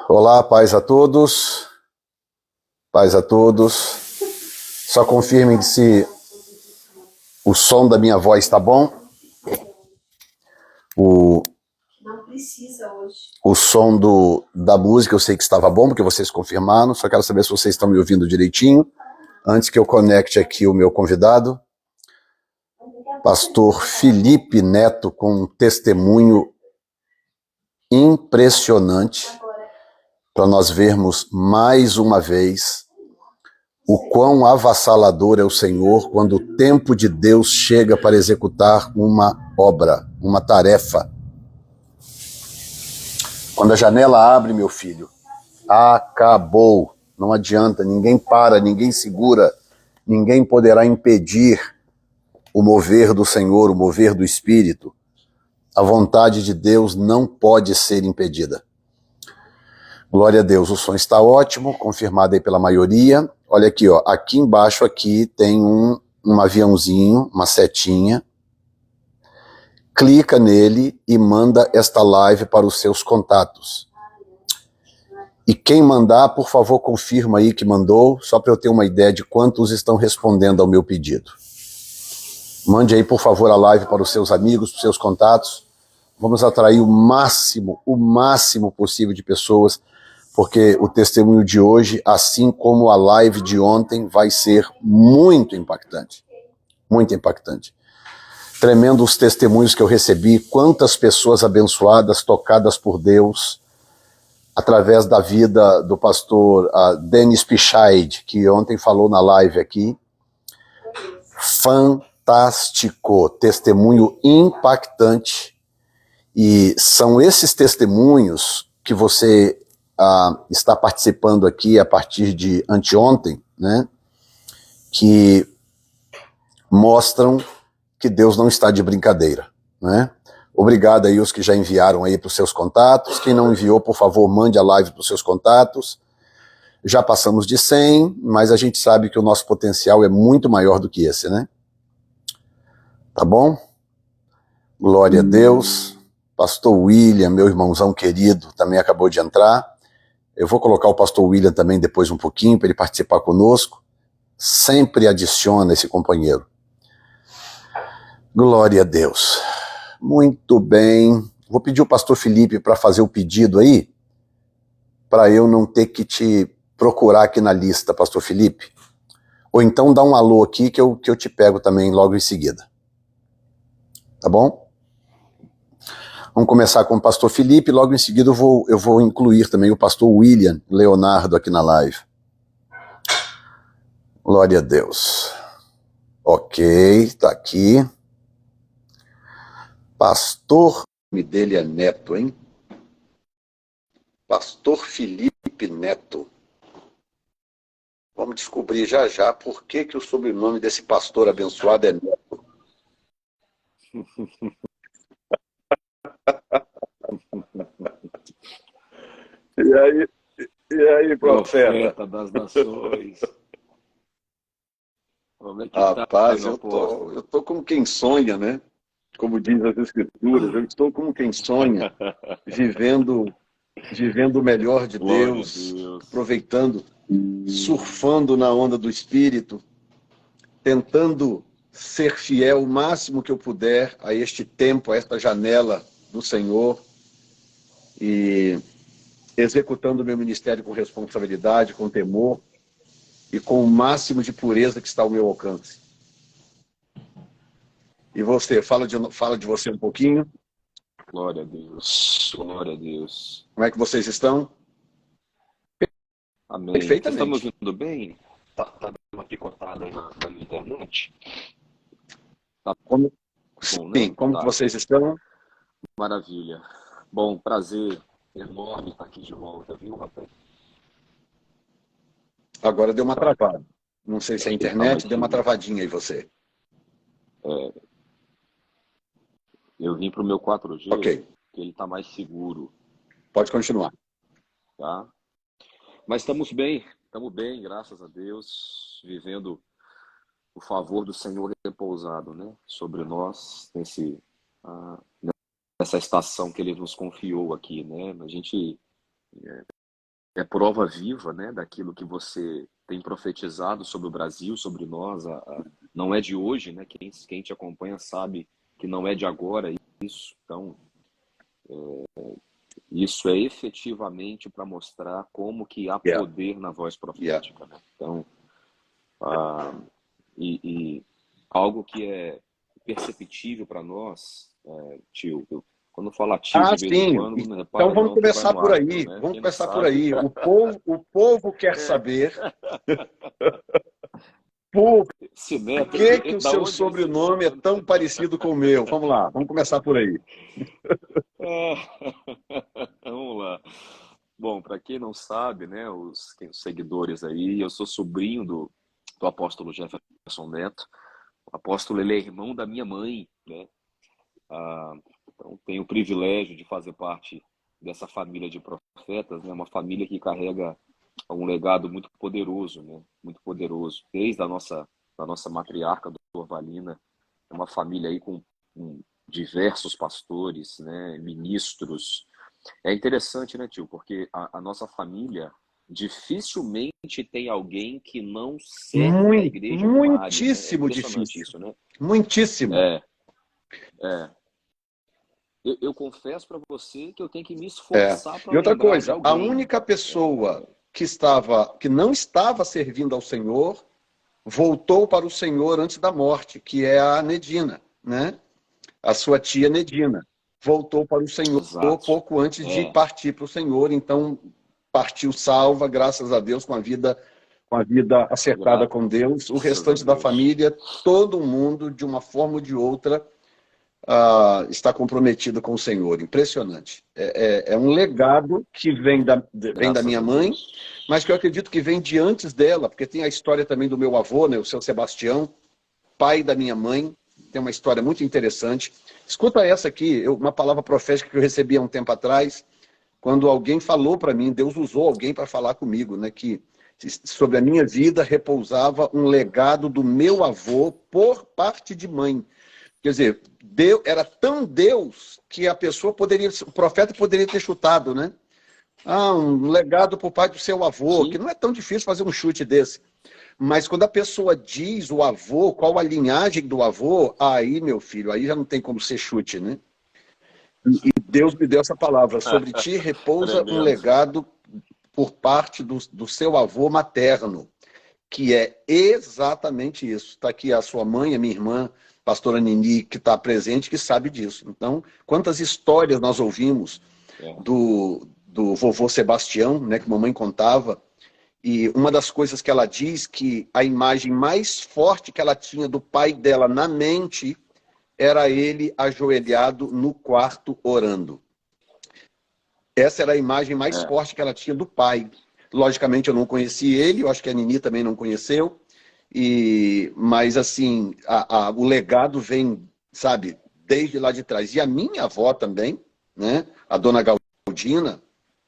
Olá, paz a todos. Paz a todos. Só confirmem se o som da minha voz está bom. O som da música eu sei que estava bom, porque vocês confirmaram. Só quero saber se vocês estão me ouvindo direitinho. Antes que eu conecte aqui o meu convidado, pastor Felipe Neto, com um testemunho impressionante, para nós vermos mais uma vez o quão avassalador é o Senhor quando o tempo de Deus chega para executar uma obra, uma tarefa. Quando a janela abre, meu filho, acabou. Não adianta, ninguém para, ninguém segura, ninguém poderá impedir o mover do Senhor, o mover do Espírito. A vontade de Deus não pode ser impedida. Glória a Deus, o som está ótimo, confirmado aí pela maioria. Olha aqui, ó, aqui embaixo aqui tem um aviãozinho, uma setinha. Clica nele e manda esta live para os seus contatos. E quem mandar, por favor, confirma aí que mandou, só para eu ter uma ideia de quantos estão respondendo ao meu pedido. Mande aí, por favor, a live para os seus amigos, para os seus contatos. Vamos atrair o máximo possível de pessoas, porque o testemunho de hoje, assim como a live de ontem, vai ser muito impactante. Muito impactante. Tremendo os testemunhos que eu recebi, quantas pessoas abençoadas, tocadas por Deus, através da vida do pastor Dennis Pichaid, que ontem falou na live aqui. Fantástico, testemunho impactante. E são esses testemunhos que você está participando aqui a partir de anteontem, né, que mostram que Deus não está de brincadeira, né? Obrigado aí os que já enviaram aí para os seus contatos. Quem não enviou, por favor, mande a live para os seus contatos. Já passamos de 100, mas a gente sabe que o nosso potencial é muito maior do que esse, né? Tá bom? Glória a Deus. Pastor William, meu irmãozão querido, também acabou de entrar. Eu vou colocar o pastor William também depois um pouquinho para ele participar conosco. Sempre adiciona esse companheiro. Glória a Deus. Muito bem. Vou pedir o pastor Felipe para fazer o pedido aí, para eu não ter que te procurar aqui na lista, pastor Felipe. Ou então dá um alô aqui que eu te pego também logo em seguida. Tá bom? Vamos começar com o pastor Felipe, logo em seguida eu vou incluir também o pastor William Leonardo aqui na live. Glória a Deus. Ok, tá aqui. Pastor, o nome dele é Neto, hein? Pastor Felipe Neto. Vamos descobrir já já por que o sobrenome desse pastor abençoado é Neto. E aí, profeta? Profeta das nações. Como é que Rapaz, tá, eu tô como quem sonha, né? Como diz as escrituras, eu estou como quem sonha, vivendo o melhor de Deus, aproveitando, surfando na onda do Espírito, tentando ser fiel o máximo que eu puder a este tempo, a esta janela do Senhor, e executando o meu ministério com responsabilidade, com temor e com o máximo de pureza que está ao meu alcance. E você, fala de você um pouquinho. Glória a Deus, glória a Deus. Como é que vocês estão? Amém. Perfeitamente. Vocês estão me ouvindo bem? Tá dando uma picotada na minha internet? Tá bom, Sim, né? como que vocês estão? Maravilha. Bom, prazer enorme estar aqui de volta, viu, rapaz? Agora deu uma travada. Não sei se é a internet, deu uma travadinha aí você. Eu vim para o meu 4G, Ok. que ele está mais seguro. Pode continuar. Tá? Mas estamos bem, graças a Deus, vivendo o favor do Senhor repousado, né, sobre nós, nessa estação que Ele nos confiou aqui, né? A gente é prova viva, né, daquilo que você tem profetizado sobre o Brasil, sobre nós. Não é de hoje, né? Quem te acompanha sabe que não é de agora isso. Então, isso é efetivamente para mostrar como que há Yeah, poder na voz yeah. profética, né? Então, ah, e algo que é perceptível para nós, tio, quando eu falo tio Ah, de vez em sim. quando, não Então repara vamos não que vai começar no por hábito, aí. né? Vamos Quem não começar por sabe, aí. O povo quer saber por Sinédrio, que o da seu onde é esse sobrenome é nome? tão parecido com o meu. Vamos lá, vamos começar por aí. Vamos lá. Bom, para quem não sabe, né, os seguidores aí, eu sou sobrinho do apóstolo Jefferson Neto. O apóstolo, ele é irmão da minha mãe, né? Ah, então, tenho o privilégio de fazer parte dessa família de profetas, né? Uma família que carrega um legado muito poderoso, né? Muito poderoso. Desde da nossa matriarca, doutora Valina, é uma família aí com diversos pastores, né? Ministros. É interessante, né, tio? Porque a nossa família dificilmente tem alguém que não serve na igreja alguma área, né? É Muitíssimo impressionante difícil. isso, né? Muitíssimo. É, é. Eu confesso para você que eu tenho que me É. esforçar para E outra lembrar de coisa, a alguém. única pessoa que não estava servindo ao Senhor, voltou para o Senhor antes da morte, que é a Nedina, né? A sua tia Nedina. Voltou para o Senhor Exato. pouco antes de É, partir para o Senhor, então partiu salva, graças a Deus, com a vida acertada com Deus. O graças a restante da Deus. família, todo mundo, de uma forma ou de outra, está comprometido com o Senhor. Impressionante. É um legado que vem da Graças minha a mãe, Deus. mas que eu acredito que vem de antes dela, porque tem a história também do meu avô, né, o seu Sebastião, pai da minha mãe. Tem uma história muito interessante. Escuta essa aqui, uma palavra profética que eu recebi há um tempo atrás, quando alguém falou para mim, Deus usou alguém para falar comigo, né, que sobre a minha vida repousava um legado do meu avô por parte de mãe. Quer dizer, Deus, era tão Deus que a pessoa poderia, o profeta poderia ter chutado, né? Ah, um legado por parte do seu avô, que Sim. não é tão difícil fazer um chute desse. Mas quando a pessoa diz o avô, qual a linhagem do avô, aí, meu filho, aí já não tem como ser chute, né? E Deus me deu essa palavra, sobre ti repousa um Tremendo. legado por parte do seu avô materno, que é exatamente isso. Está aqui a sua mãe, a minha irmã, pastora Nini, que está presente, que sabe disso. Então, quantas histórias nós ouvimos É. do vovô Sebastião, né, que a mamãe contava, e uma das coisas que ela diz que a imagem mais forte que ela tinha do pai dela na mente era ele ajoelhado no quarto orando. Essa era a imagem mais É. forte que ela tinha do pai. Logicamente, eu não conheci ele, eu acho que a Nini também não conheceu, mas assim, o legado vem, sabe, desde lá de trás. E a minha avó também, né, a dona Galdina,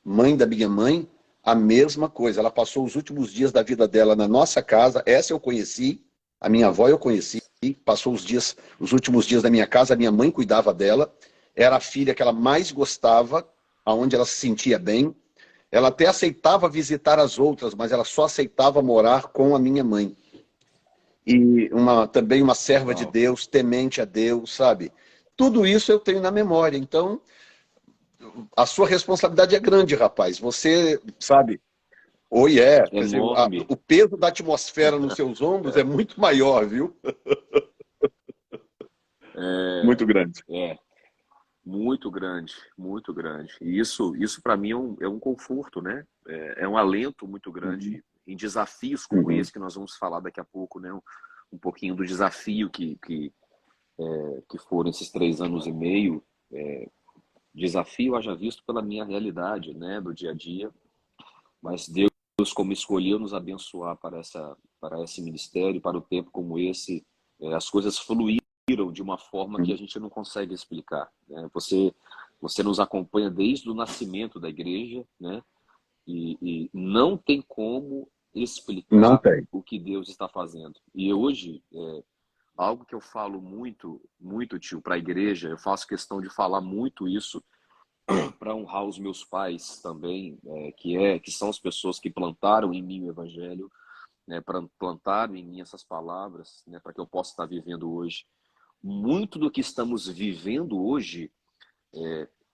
mãe da minha mãe, a mesma coisa. Ela passou os últimos dias da vida dela na nossa casa, essa eu conheci, a minha avó eu conheci, passou os últimos dias da minha casa, a minha mãe cuidava dela, era a filha que ela mais gostava, aonde ela se sentia bem. Ela até aceitava visitar as outras, mas ela só aceitava morar com a minha mãe. E também uma serva de Legal. Deus, temente a Deus, sabe? Tudo isso eu tenho na memória. Então, a sua responsabilidade é grande, rapaz. Você, sabe, quer dizer, Enorme. o peso da atmosfera nos seus ombros é muito maior, viu? É, Muito grande. é. Muito grande, muito grande. E isso para mim é um conforto, né? É um alento muito Uhum, grande em desafios como uhum, esse que nós vamos falar daqui a pouco, né? Um pouquinho do desafio que foram esses 3 anos e meio. Desafio haja visto pela minha realidade, né? Do dia a dia. Mas Deus, como escolheu nos abençoar para esse ministério, para o tempo como esse, as coisas fluíram de uma forma que a uhum. gente não consegue explicar, né? Você nos acompanha desde o nascimento da igreja, né? E não tem como Não explicar tem. o que Deus está fazendo. E hoje, algo que eu falo muito, muito, tio, para a igreja, eu faço questão de falar muito isso, para honrar os meus pais também, que são as pessoas que plantaram em mim o Evangelho, né, plantaram em mim essas palavras, né, para que eu possa estar vivendo hoje. Muito do que estamos vivendo hoje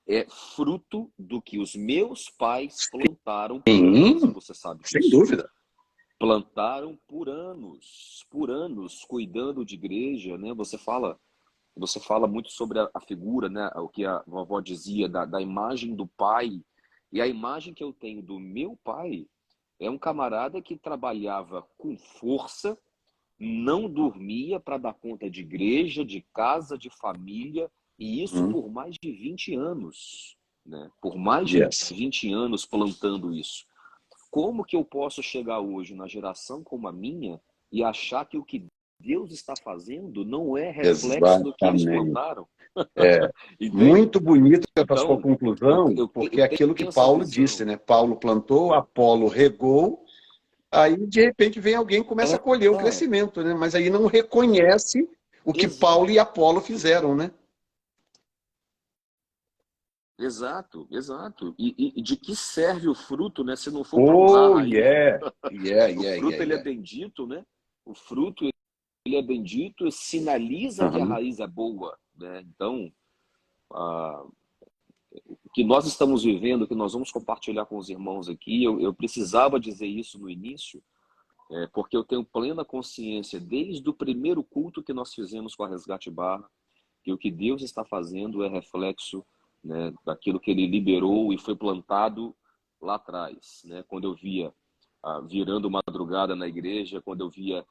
é fruto do que os meus pais plantaram por anos, e Sim, você sabe sem disso. dúvida. Plantaram por anos, cuidando de igreja, né? Você fala muito sobre a figura, né? O que a vovó dizia da imagem do pai. E a imagem que eu tenho do meu pai é um camarada que trabalhava com força, não dormia para dar conta de igreja, de casa, de família, e isso Hum, por mais de 20 anos, né? Por mais de yes. 20 anos plantando isso. Como que eu posso chegar hoje na geração como a minha e achar que o que Deus está fazendo não é reflexo do que eles Exatamente. plantaram? É Entende? muito bonito essa sua Então, conclusão, porque é aquilo que tenho essa Paulo disse, visão. né? Paulo plantou, Apolo regou, aí de repente vem alguém e começa a colher o É, crescimento, né? Mas aí não reconhece o que exato, Paulo e Apolo fizeram, né? exato, exato. E de que serve o fruto, né, se não for para honrar a Oh, raiz, né? yeah. Yeah, O yeah, yeah, fruto ele é yeah. bendito, né? O fruto ele é bendito e sinaliza que a Uhum. raiz é boa, né? Então, ah, o que nós estamos vivendo, o que nós vamos compartilhar com os irmãos aqui, eu precisava dizer isso no início, porque eu tenho plena consciência, desde o primeiro culto que nós fizemos com a Resgate Barra, que o que Deus está fazendo é reflexo, né, daquilo que Ele liberou e foi plantado lá atrás. Né? Quando eu via virando madrugada na igreja, quando eu via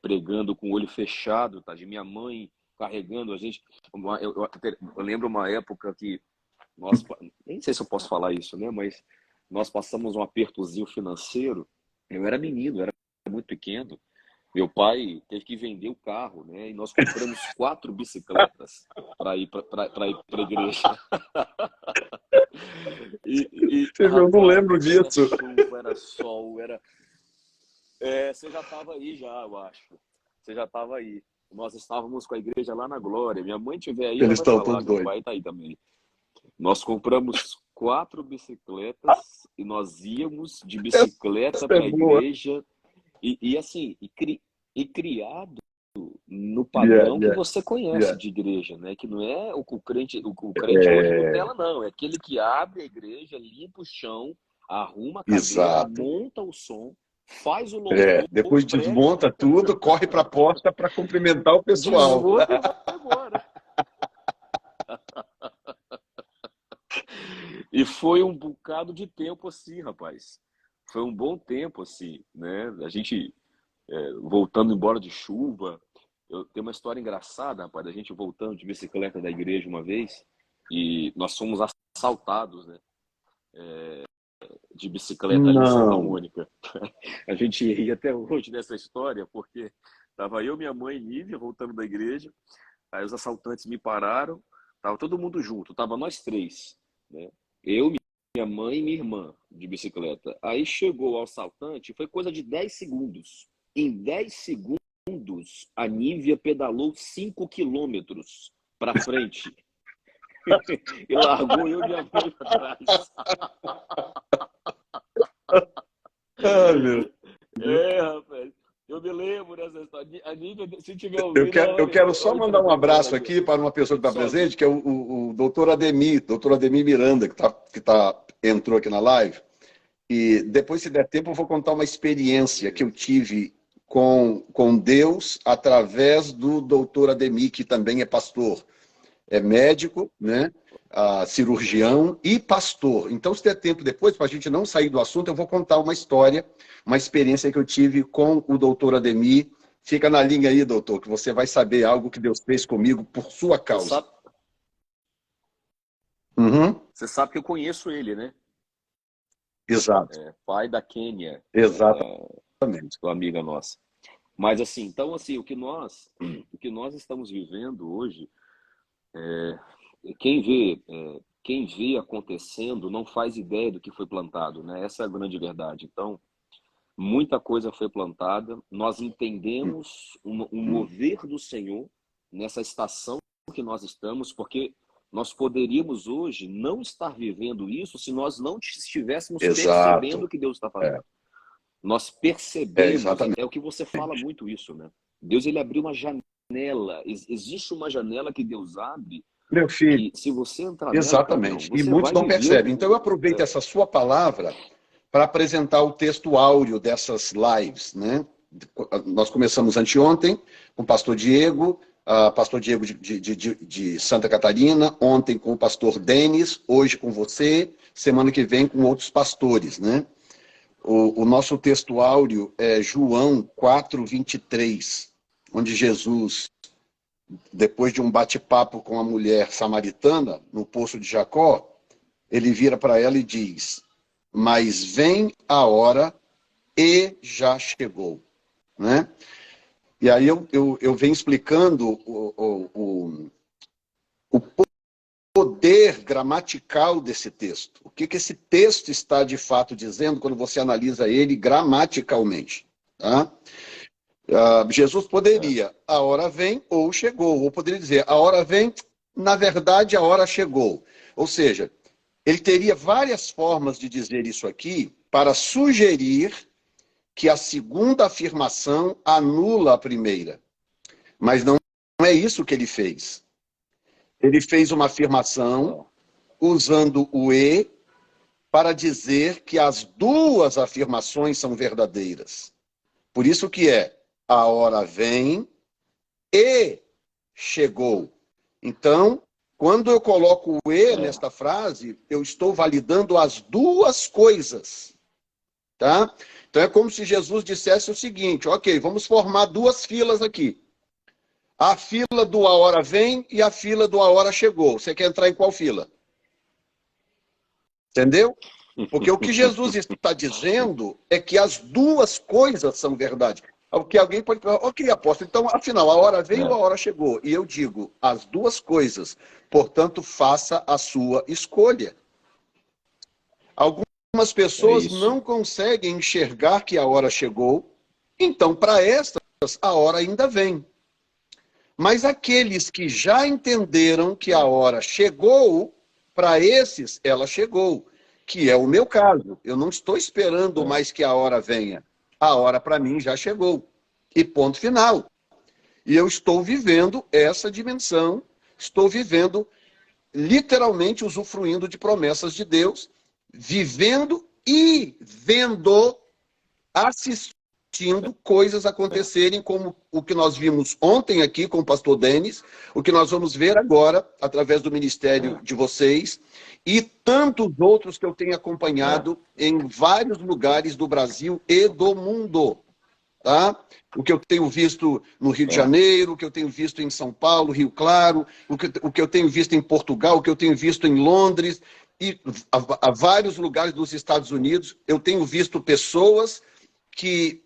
pregando com o olho fechado, tá? De minha mãe carregando a gente. Eu lembro uma época que nós, nem sei se eu posso falar isso, né? Mas nós passamos um apertozinho financeiro. Eu era menino, era muito pequeno. Meu pai teve que vender o carro, né? E nós compramos 4 bicicletas para ir para a igreja. Eu não Rapaz, lembro era disso. chuva, era sol, você já estava aí já, eu acho. Você já estava aí. Nós estávamos com a igreja lá na Glória. Minha mãe estiver aí, ela Eles vai estão falar. todos Meu doidos. pai está aí também. Nós compramos 4 bicicletas e nós íamos de Essa bicicleta é para a boa. igreja assim, e criado no Yeah, padrão que yeah, você conhece yeah. de igreja, né? Que não é o crente, o crente hoje É, Nutella, não. É aquele que abre a igreja, limpa o chão, arruma a cadeira, exato. monta o som, faz o É, louvor, depois prega, desmonta tudo, corre para a porta para cumprimentar o pessoal. desmonta e vai embora. E foi um bocado de tempo assim, rapaz. Foi um bom tempo assim, né? A gente voltando embora de chuva. Eu tenho uma história engraçada, rapaz, da gente voltando de bicicleta da igreja uma vez e nós fomos assaltados, né? De bicicleta ali em Santa Não. Mônica. A gente ri até hoje dessa história porque tava eu, minha mãe e Nívia voltando da igreja. Aí os assaltantes me pararam, tava todo mundo junto, tava nós três, né? Eu, minha mãe e minha irmã de bicicleta. Aí chegou o assaltante, foi coisa de 10 segundos. Em 10 segundos, a Nívia pedalou 5 quilômetros para frente e largou eu e minha mãe para trás. Ah, meu Deus. Rapaz, eu me lembro dessa história. A Nívia, se tiver ouvindo, Eu quero só olha para mandar um a câmera abraço aí, ó. aqui para uma pessoa que está Solte. presente, que é o doutor Ademir Miranda, entrou aqui na live. E depois, se der tempo, eu vou contar uma experiência que eu Beleza. tive com Deus através do doutor Ademir, que também é pastor. É médico, né? Cirurgião e pastor. Então, se der tempo depois, para a gente não sair do assunto, eu vou contar uma história, uma experiência que eu tive com o doutor Ademir. Fica na linha aí, doutor, que você vai saber algo que Deus fez comigo por sua Você causa. sabe, Uhum. você sabe que eu conheço ele, né? Exato, Pai da Quênia, né? exatamente. Da amiga nossa. Mas assim, então assim, o que nós estamos vivendo hoje, quem vê acontecendo não faz ideia do que foi plantado, né? Essa é a grande verdade. Então, muita coisa foi plantada, nós entendemos um mover do Senhor nessa estação que nós estamos, porque Nós poderíamos hoje não estar vivendo isso se nós não estivéssemos percebendo Exato. o que Deus está É, fazendo. Nós percebemos, exatamente. é o que você fala muito isso, né? Deus, ele abriu uma janela, existe uma janela que Deus abre, Meu filho, que se você entrar nela, perdão, exatamente. E você muitos vai não viver percebem. Então eu aproveito essa sua palavra para apresentar o texto áureo dessas lives, né? Nós começamos anteontem com o pastor Diego, de Santa Catarina, ontem com o pastor Denis, hoje com você, semana que vem com outros pastores, né? O nosso texto áureo é João 4:23, onde Jesus, depois de um bate-papo com a mulher samaritana no poço de Jacó, ele vira para ela e diz: mas vem a hora e já chegou, né? E aí eu venho explicando o poder gramatical desse texto. O que esse texto está de fato dizendo quando você analisa ele gramaticalmente, tá? Jesus poderia, a hora vem ou chegou, ou poderia dizer, a hora vem, na verdade a hora chegou. Ou seja, ele teria várias formas de dizer isso aqui para sugerir que a segunda afirmação anula a primeira. Mas não é isso que ele fez. Ele fez uma afirmação usando o e para dizer que as duas afirmações são verdadeiras. Por isso que a hora vem e chegou. Então, quando eu coloco o e nesta frase, eu estou validando as duas coisas. Tá? Então é como se Jesus dissesse o seguinte: ok, vamos formar duas filas aqui. A fila do a hora vem e a fila do a hora chegou. Você quer entrar em qual fila? Entendeu? Porque o que Jesus está dizendo é que as duas coisas são verdade. O que alguém pode falar, ok, apóstolo, então, afinal, a hora veio ou a hora chegou? E eu digo, as duas coisas. Portanto, faça a sua escolha. Algumas pessoas não conseguem enxergar que a hora chegou, então, para estas, a hora ainda vem. Mas aqueles que já entenderam que a hora chegou, para esses, ela chegou, que é o meu caso. Eu não estou esperando mais que a hora venha. A hora, para mim, já chegou. E ponto final. E eu estou vivendo essa dimensão, estou vivendo, literalmente, usufruindo de promessas de Deus, vivendo e vendo, assistindo coisas acontecerem, como o que nós vimos ontem aqui com o pastor Denis, o que nós vamos ver agora, através do ministério de vocês, e tantos outros que eu tenho acompanhado em vários lugares do Brasil e do mundo. Tá? O que eu tenho visto no Rio de Janeiro, o que eu tenho visto em São Paulo, Rio Claro, o que eu tenho visto em Portugal, o que eu tenho visto em Londres, e a vários lugares dos Estados Unidos, eu tenho visto pessoas que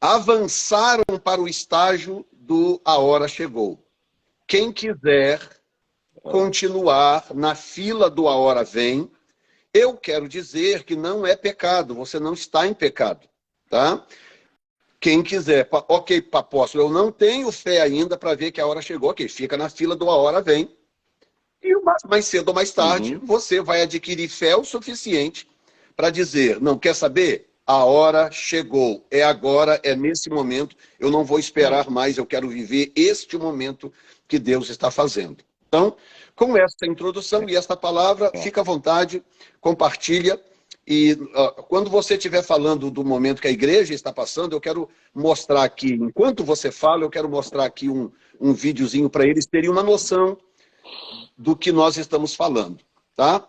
avançaram para o estágio do a hora chegou. Quem quiser continuar na fila do a hora vem, eu quero dizer que não é pecado, você não está em pecado, tá? Quem quiser, ok, apóstolo, eu não tenho fé ainda para ver que a hora chegou, ok, fica na fila do a hora vem, e mais cedo ou mais tarde você vai adquirir fé o suficiente para dizer, não, quer saber? A hora chegou, é agora, é nesse momento, eu não vou esperar mais, eu quero viver este momento que Deus está fazendo. Então, com essa introdução e esta palavra, fica à vontade, compartilha. E quando você estiver falando do momento que a igreja está passando, eu quero mostrar aqui, enquanto você fala, eu quero mostrar aqui um videozinho para eles terem uma noção do que nós estamos falando, tá?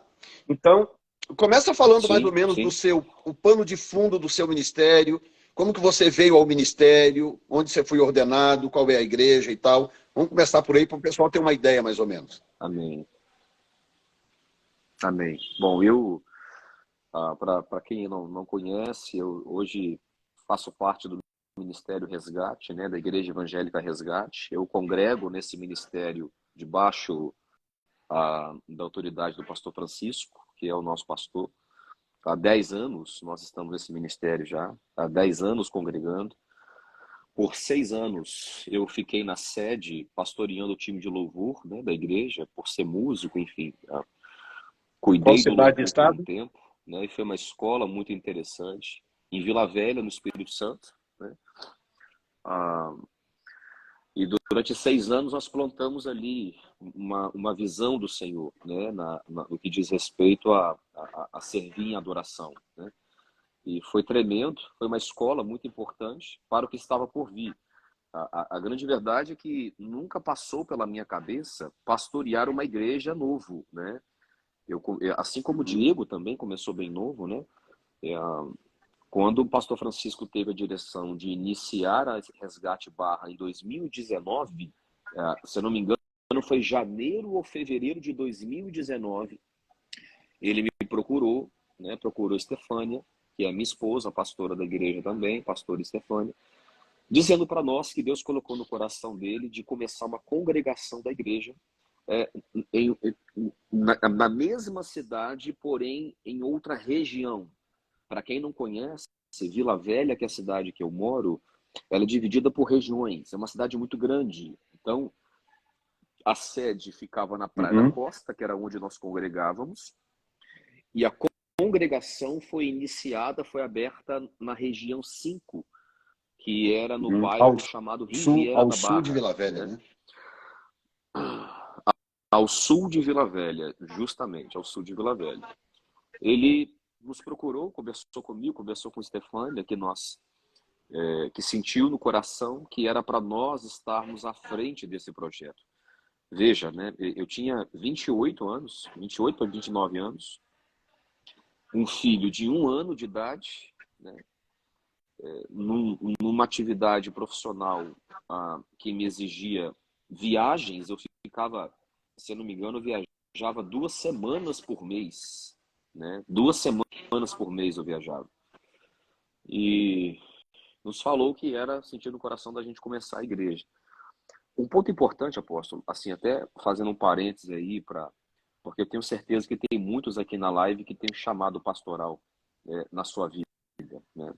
Então, começa falando mais ou menos do o pano de fundo do seu ministério, como que você veio ao ministério, onde você foi ordenado, qual é a igreja e tal. Vamos começar por aí para o pessoal ter uma ideia mais ou menos. Amém. Amém. Bom, eu, para quem não conhece, eu hoje faço parte do Ministério Resgate, né, da Igreja Evangélica Resgate. Eu congrego nesse ministério debaixo da autoridade do pastor Francisco, que é o nosso pastor. Há 10 anos nós estamos nesse ministério já, há 10 anos congregando. Por 6 anos eu fiquei na sede pastoreando o time de louvor, né, da igreja, por ser músico, enfim. Qual Cuidei do cidade e louvor por um estado? tempo, né, e foi uma escola muito interessante, em Vila Velha, no Espírito Santo, né. Ah, e durante 6 anos nós plantamos ali uma visão do Senhor, né, no que diz respeito a servir em adoração, né. E foi tremendo, foi uma escola muito importante para o que estava por vir. A grande verdade é que nunca passou pela minha cabeça pastorear uma igreja novo, né? Assim como o Diego também começou bem novo, né? É, quando o pastor Francisco teve a direção de iniciar a Resgate Barra em 2019, se eu não me engano, foi janeiro ou fevereiro de 2019, ele me procurou, né? Procurou Estefânia, que é a minha esposa, pastora da igreja também, pastora Estefânia, dizendo para nós que Deus colocou no coração dele de começar uma congregação da igreja é, na mesma cidade, porém em outra região. Para quem não conhece, Vila Velha, que é a cidade que eu moro, ela é dividida por regiões. É uma cidade muito grande. Então, a sede ficava na Praia da Uhum. Costa, que era onde nós congregávamos, e a congregação foi iniciada, foi aberta na região 5, que era no Uhum. Ao bairro chamado sul, Riviera ao da sul de Barra, Vila Velha, né? né? Ao sul de Vila Velha, justamente, ao sul de Vila Velha. Ele nos procurou, conversou comigo, conversou com Stefânia, que sentiu no coração que era para nós estarmos à frente desse projeto. Veja, né? Eu tinha 28 anos, 28 para 29 anos, um filho de 1 ano de idade, né? Numa atividade profissional que me exigia viagens, eu ficava, se eu não me engano, eu viajava 2 semanas por mês, né? 2 semanas por mês eu viajava. E nos falou que era sentir no coração da gente começar a igreja. Um ponto importante, apóstolo, assim, até fazendo um parênteses aí, porque eu tenho certeza que tem muitos aqui na live que tem um chamado pastoral na sua vida, né?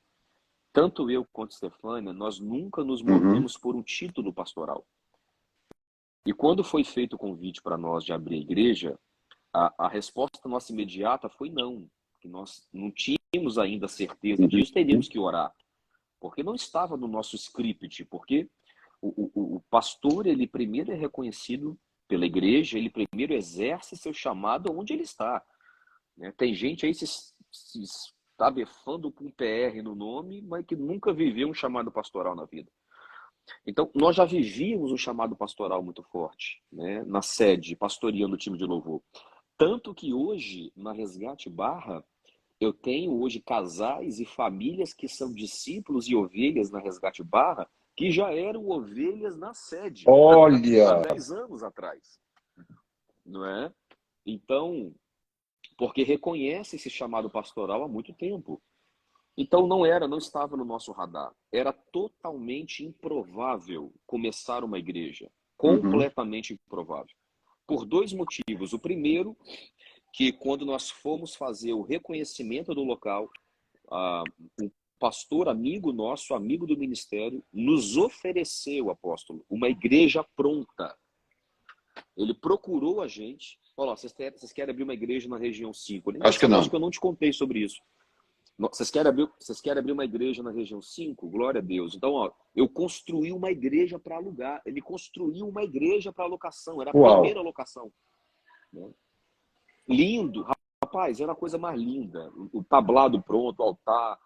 Tanto eu quanto Stefânia, nós nunca nos Uhum. movemos por um título pastoral. E quando foi feito o convite para nós de abrir a igreja, a resposta nossa imediata foi não, que nós não tínhamos ainda certeza disso, Uhum. teríamos que orar, porque não estava no nosso script, porque o pastor, ele primeiro é reconhecido pela igreja, ele primeiro exerce seu chamado onde ele está, né? Tem gente aí se estabefando com PR no nome, mas que nunca viveu um chamado pastoral na vida. Então, nós já vivíamos um chamado pastoral muito forte, né? Na sede, pastoreando o time de louvor. Tanto que hoje, na Resgate Barra, eu tenho hoje casais e famílias que são discípulos e ovelhas na Resgate Barra, que já eram ovelhas na sede, há Olha, 10 anos atrás, não é? Então, porque reconhece esse chamado pastoral há muito tempo. Então não estava no nosso radar. Era totalmente improvável começar uma igreja. uhum. Completamente improvável. Por 2 motivos. O primeiro, que quando nós fomos fazer o reconhecimento do local, um pastor amigo nosso, amigo do ministério, nos ofereceu, apóstolo, uma igreja pronta. Ele procurou a gente, falou: vocês querem abrir uma igreja na região 5? Acho que Engraçado, acho não. que eu não te contei sobre isso. Vocês querem abrir uma igreja na região 5? Glória a Deus. Então, ó, eu construí uma igreja para alugar. Ele construiu uma igreja para alocação. Era a Uau. primeira locação, né? Lindo. Rapaz, era a coisa mais linda. O tablado pronto, o altar,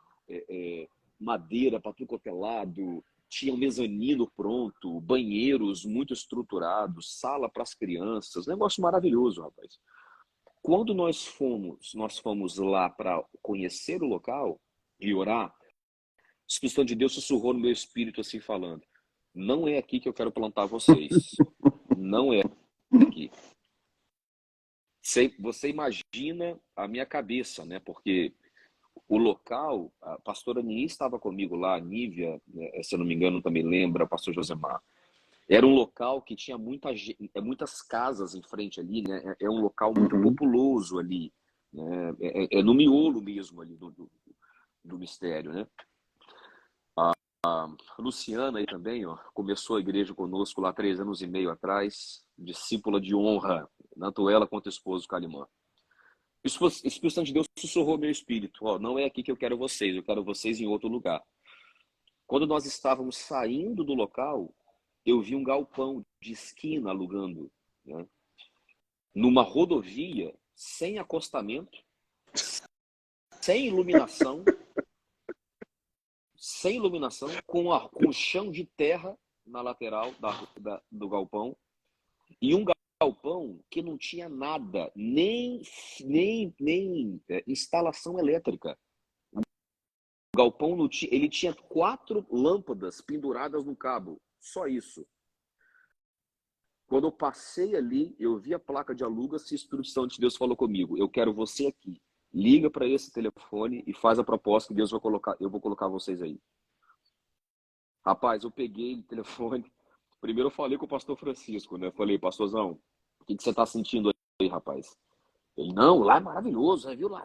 madeira para tudo quanto é lado. Tinha um mezanino pronto, banheiros muito estruturados, sala para as crianças. Negócio maravilhoso, rapaz. Quando nós fomos lá para conhecer o local e orar, o Espírito Santo de Deus sussurrou no meu espírito assim falando: não é aqui que eu quero plantar vocês. Não é aqui. Você imagina a minha cabeça, né? Porque o local, a pastora Nini estava comigo lá, a Nívia, né, se eu não me engano, também lembra, o pastor Josemar. Era um local que tinha muitas casas em frente ali, né? É um local muito Uhum. populoso ali, né? No miolo mesmo ali do mistério, né? Luciana aí também, ó, começou a igreja conosco lá 3 anos e meio atrás, discípula de honra, tanto ela quanto o esposo Calimã. O Espírito Santo de Deus sussurrou meu espírito, ó, não é aqui que eu quero vocês em outro lugar. Quando nós estávamos saindo do local, eu vi um galpão de esquina alugando, né, numa rodovia, sem acostamento, sem iluminação, com chão de terra na lateral do galpão, e um galpão que não tinha nada, nem instalação elétrica. O galpão não tinha, ele tinha 4 lâmpadas penduradas no cabo, só isso. Quando eu passei ali, eu vi a placa de aluga-se, o Espírito Santo de Deus falou comigo, eu quero você aqui. Liga para esse telefone e faz a proposta que Deus vai colocar, eu vou colocar vocês aí. Rapaz, eu peguei o telefone. Primeiro eu falei com o pastor Francisco, né? Falei, pastorzão, o que você está sentindo aí, rapaz? Ele, não, lá é maravilhoso, viu? Lá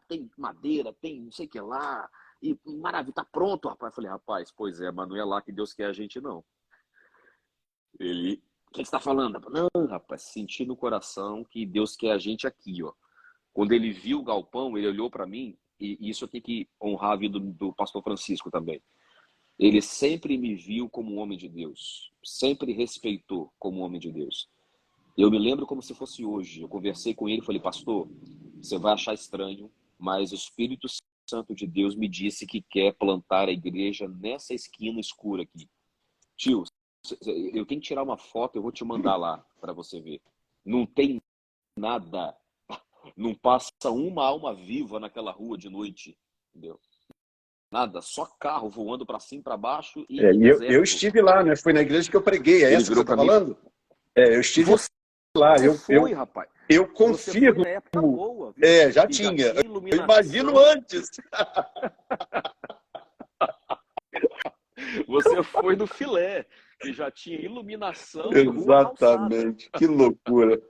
tem madeira, tem não sei o que lá, e maravilha, tá pronto, rapaz. Eu falei, rapaz, pois é, mas não é lá que Deus quer a gente, não. Ele, o que você está falando? Não, rapaz, senti no coração que Deus quer a gente aqui, ó. Quando ele viu o galpão, ele olhou para mim, e isso eu tenho que honrar a vida do pastor Francisco também. Ele sempre me viu como um homem de Deus, sempre respeitou como um homem de Deus. Eu me lembro como se fosse hoje. Eu conversei com ele e falei, pastor, você vai achar estranho, mas o Espírito Santo de Deus me disse que quer plantar a igreja nessa esquina escura aqui. Tio, eu tenho que tirar uma foto, eu vou te mandar lá para você ver. Não tem nada. Não passa uma alma viva naquela rua de noite, entendeu? Nada, só carro voando para cima e para baixo e eu estive lá, né? Foi na igreja que eu preguei, é ele essa que virou você está para mim. falando? Eu estive Você lá, foi, rapaz. eu Você foi confirmo. na época boa, viu? Já Que tinha. Eu iluminação. imagino antes. Você foi no filé, que já tinha iluminação e rua calçada. Exatamente, que loucura.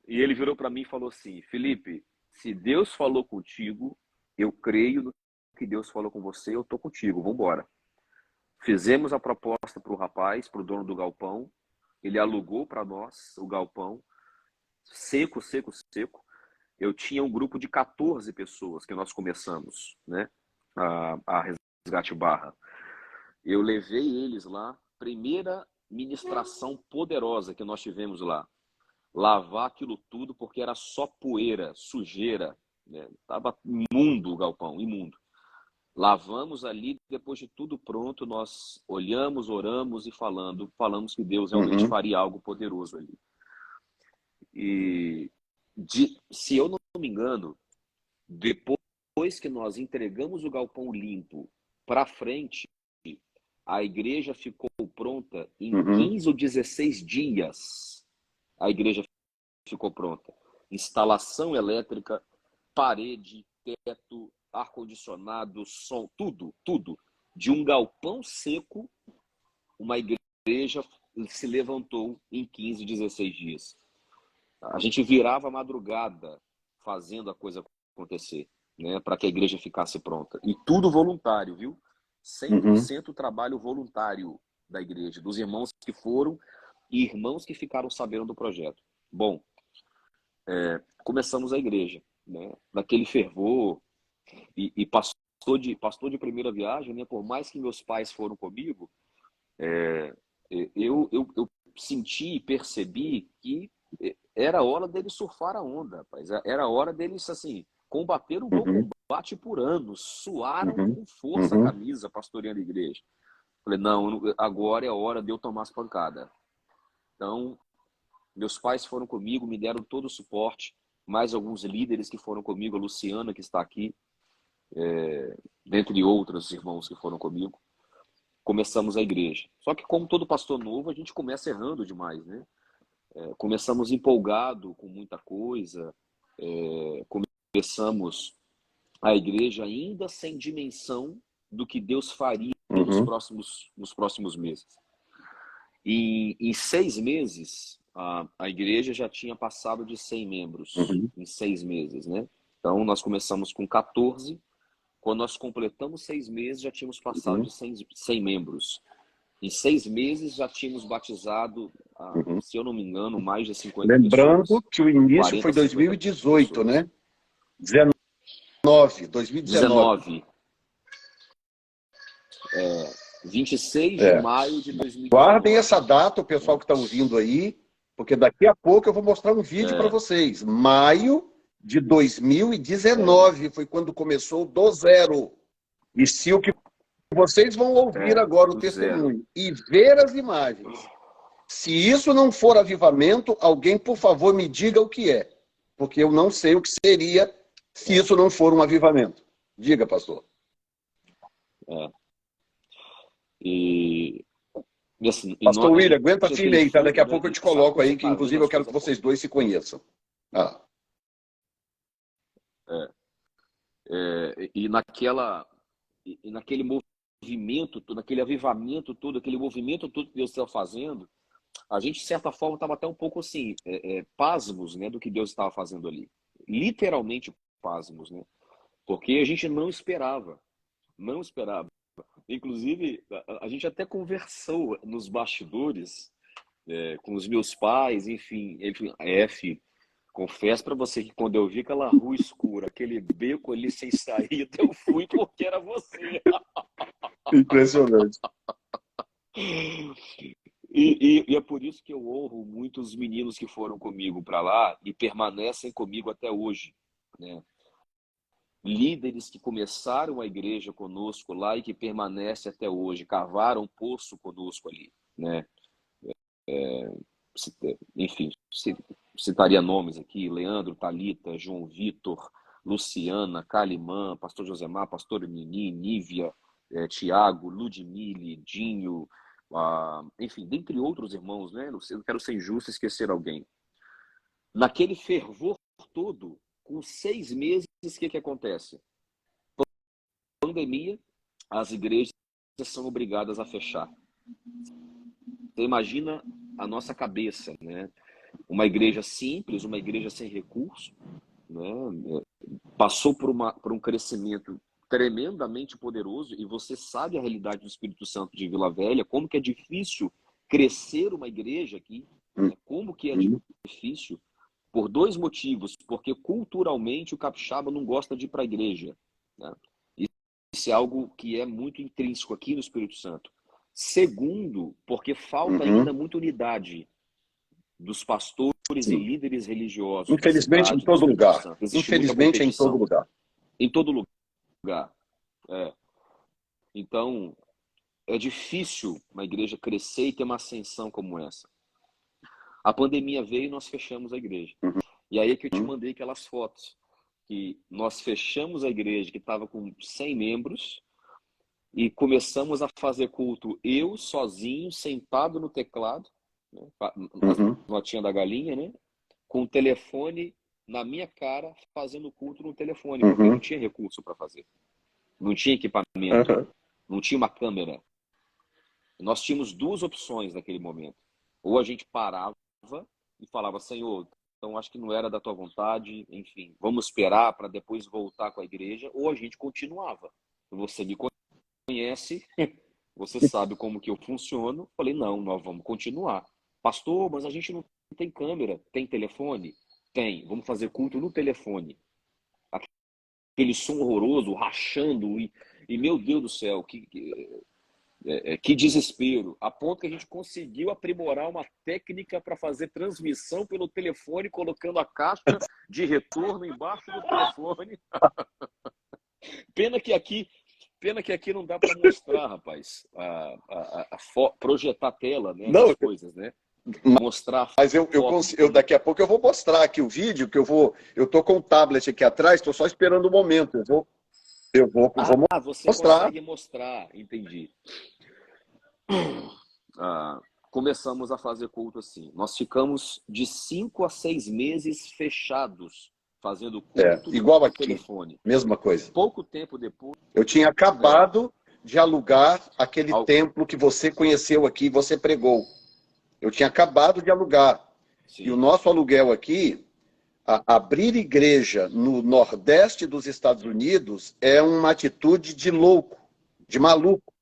E ele virou para mim e falou assim, Felipe, se Deus falou contigo, eu creio no que Deus falou com você, eu tô contigo, vamos embora. Fizemos a proposta para o rapaz, para o dono do galpão, ele alugou para nós o galpão, seco, seco, seco. Eu tinha um grupo de 14 pessoas que nós começamos, né, a Resgate Barra. Eu levei eles lá, primeira ministração poderosa que nós tivemos lá. Lavar aquilo tudo porque era só poeira, sujeira, né? Tava imundo o galpão, imundo. Lavamos ali, depois de tudo pronto, nós olhamos, oramos e falamos que Deus realmente faria algo poderoso ali. E se eu não me engano, depois que nós entregamos o galpão limpo para frente, a igreja ficou pronta em 15 ou 16 dias. A igreja ficou pronta. Instalação elétrica, parede, teto, ar-condicionado, som, tudo. De um galpão seco, uma igreja se levantou em 15, 16 dias. A gente virava a madrugada fazendo a coisa acontecer, né, para que a igreja ficasse pronta. E tudo voluntário, viu? 100% trabalho voluntário da igreja, dos irmãos que foram e irmãos que ficaram sabendo do projeto. Bom, começamos a igreja, né, naquele fervor, e pastor de primeira viagem, né, por mais que meus pais foram comigo, eu senti e percebi que era hora deles surfar a onda, rapaz. Era hora deles, assim, combater o bom combate por anos, suaram com força a camisa pastoreando a igreja. Falei, não, agora é a hora de eu tomar as pancadas. Então, meus pais foram comigo, me deram todo o suporte, mais alguns líderes que foram comigo, a Luciana, que está aqui, dentre outros irmãos que foram comigo. Começamos a igreja. Só que, como todo pastor novo, a gente começa errando demais, né? Começamos empolgado com muita coisa, começamos a igreja ainda sem dimensão do que Deus faria nos próximos meses. E em 6 meses, a igreja já tinha passado de 100 membros, em 6 meses, né? Então, nós começamos com 14, Quando nós completamos 6 meses, já tínhamos passado de 100 membros. Em 6 meses, já tínhamos batizado, se eu não me engano, mais de 50 Lembrando pessoas. que o início 40, foi 2018, 50 né? 2019. 19. 26 de maio de 2019. Guardem essa data, o pessoal que está ouvindo aí, porque daqui a pouco eu vou mostrar um vídeo para vocês. Maio de 2019 foi quando começou do zero. E se o que vocês vão ouvir agora o testemunho e ver as imagens, se isso não for avivamento, alguém, por favor, me diga o que é. Porque eu não sei o que seria se isso não for um avivamento. Diga, pastor. E assim, Pastor William, aguenta firme aí, tá? Daqui a pouco eu te coloco aí, que inclusive eu quero que vocês dois se conheçam. E naquele movimento, naquele avivamento todo, aquele movimento todo que Deus estava fazendo, a gente, de certa forma, estava até um pouco assim, pasmos, né, do que Deus estava fazendo ali. Literalmente pasmos, né? Porque a gente não esperava. Não esperava. Inclusive, a gente até conversou nos bastidores com os meus pais, enfim, filho, confesso para você que quando eu vi aquela rua escura, aquele beco ali sem saída, eu fui porque era você. Impressionante. E é por isso que eu honro muito os meninos que foram comigo para lá e permanecem comigo até hoje, né? Líderes que começaram a igreja conosco lá e que permanecem até hoje, cavaram um poço conosco ali, né? Enfim, citaria nomes aqui: Leandro, Thalita, João Vitor, Luciana, Calimã, pastor Josemar, pastor Nini, Nívia, Tiago, Ludmile, Dinho, enfim, dentre outros irmãos, né? Não quero ser injusto e esquecer alguém. Naquele fervor todo, com 6 meses, o que acontece? Pandemia, as igrejas são obrigadas a fechar. Você imagina a nossa cabeça, né? Uma igreja simples, uma igreja sem recurso, né? Passou por um crescimento tremendamente poderoso, e você sabe a realidade do Espírito Santo de Vila Velha, como que é difícil crescer uma igreja aqui, né? Como que é difícil, por 2 motivos: porque culturalmente o capixaba não gosta de ir para a igreja, né? Isso é algo que é muito intrínseco aqui no Espírito Santo. Segundo, porque falta ainda muita unidade dos pastores e líderes religiosos. Infelizmente, em todo lugar. Infelizmente, em todo lugar. Em todo lugar. Então, é difícil uma igreja crescer e ter uma ascensão como essa. A pandemia veio e nós fechamos a igreja. E aí é que eu te mandei aquelas fotos, que nós fechamos a igreja que estava com 100 membros e começamos a fazer culto eu, sozinho, sentado no teclado, né, nas notinhas da galinha, né, com o telefone na minha cara, fazendo culto no telefone, porque não tinha recurso para fazer. Não tinha equipamento, não tinha uma câmera. Nós tínhamos 2 opções naquele momento. Ou a gente parava e falava: Senhor, então acho que não era da tua vontade, enfim, vamos esperar para depois voltar com a igreja, ou a gente continuava. Você me conhece, você sabe como que eu funciono. Falei: não, nós vamos continuar. Pastor, mas a gente não tem câmera. Tem telefone? Tem. Vamos fazer culto no telefone. Aquele som horroroso, rachando, e meu Deus do céu, que desespero. A ponto que a gente conseguiu aprimorar uma técnica para fazer transmissão pelo telefone, colocando a caixa de retorno embaixo do telefone. Pena que aqui não dá para mostrar, rapaz, projetar a tela, né, das coisas, né? Mostrar. Mas eu daqui a pouco eu vou mostrar aqui o vídeo, que eu tô com o tablet aqui atrás, estou só esperando o momento. Eu vou você mostrar. Consegue mostrar, entendi. Começamos a fazer culto assim. Nós ficamos de 5 a 6 meses fechados, fazendo culto igual aqui, telefone. Mesma coisa. Pouco tempo depois... Eu tinha acabado de alugar aquele templo que você conheceu aqui e você pregou. Eu tinha acabado de alugar. Sim. E o nosso aluguel aqui, abrir igreja no Nordeste dos Estados Unidos é uma atitude de louco, de maluco.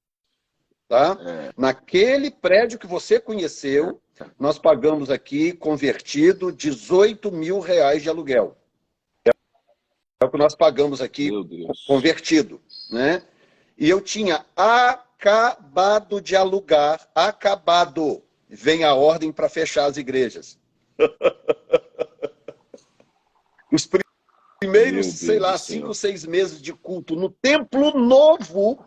Tá? Naquele prédio que você conheceu, nós pagamos aqui, convertido, R$18 mil de aluguel. É o que nós pagamos aqui, convertido. Né? E eu tinha acabado de alugar, acabado. Vem a ordem para fechar as igrejas. Os primeiros, sei lá, 5, 6 meses de culto no Templo Novo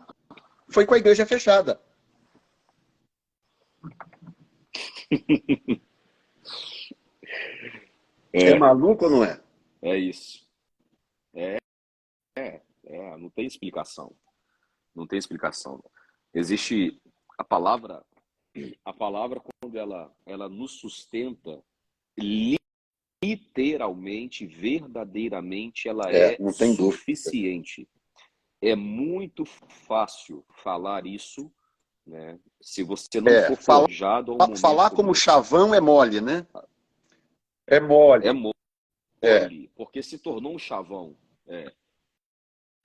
foi com a igreja fechada. É maluco ou não é? É isso. Não tem explicação. Não tem explicação. Existe a palavra quando ela nos sustenta, literalmente, verdadeiramente, ela é não tem suficiente. É muito fácil falar isso, né? Se você não for forjado a um momento falar como chavão é mole, né? É mole. É mole, porque se tornou um chavão.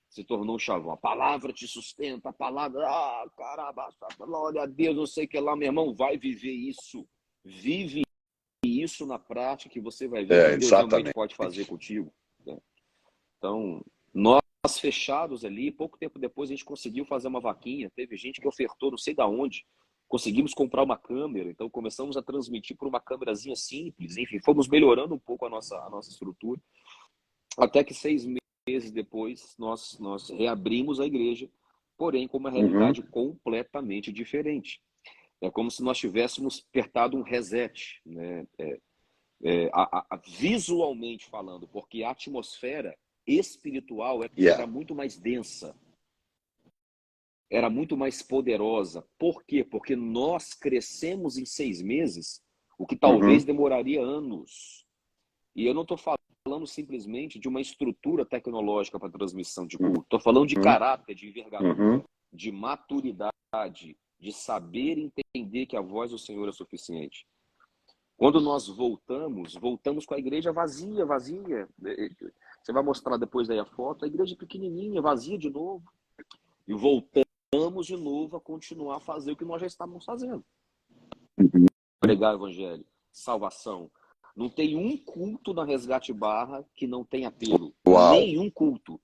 Se tornou um chavão. A palavra te sustenta, a palavra, caramba, glória a Deus, não sei o que lá, meu irmão, vai viver isso. Vive isso na prática que você vai ver o que Deus realmente pode fazer contigo. Né? Então, nós fechados ali, pouco tempo depois a gente conseguiu fazer uma vaquinha, teve gente que ofertou não sei da onde, conseguimos comprar uma câmera, então começamos a transmitir por uma câmerazinha simples, enfim, fomos melhorando um pouco a nossa estrutura, até que 6 meses depois nós reabrimos a igreja, porém com uma realidade completamente diferente. É como se nós tivéssemos apertado um reset, né? Visualmente falando, porque a atmosfera espiritual era muito mais densa, era muito mais poderosa. Por quê? Porque nós crescemos em 6 meses, o que talvez demoraria anos. E eu não estou falando simplesmente de uma estrutura tecnológica para transmissão de culto. Estou falando de caráter, de envergadura, de maturidade, de saber entender que a voz do Senhor é suficiente. Quando nós voltamos com a igreja vazia. Você vai mostrar depois daí a foto, a igreja pequenininha, vazia de novo. E voltamos de novo a continuar a fazer o que nós já estávamos fazendo. Pregar o evangelho, salvação. Não tem um culto na Resgate Barra que não tem apelo. Nenhum culto.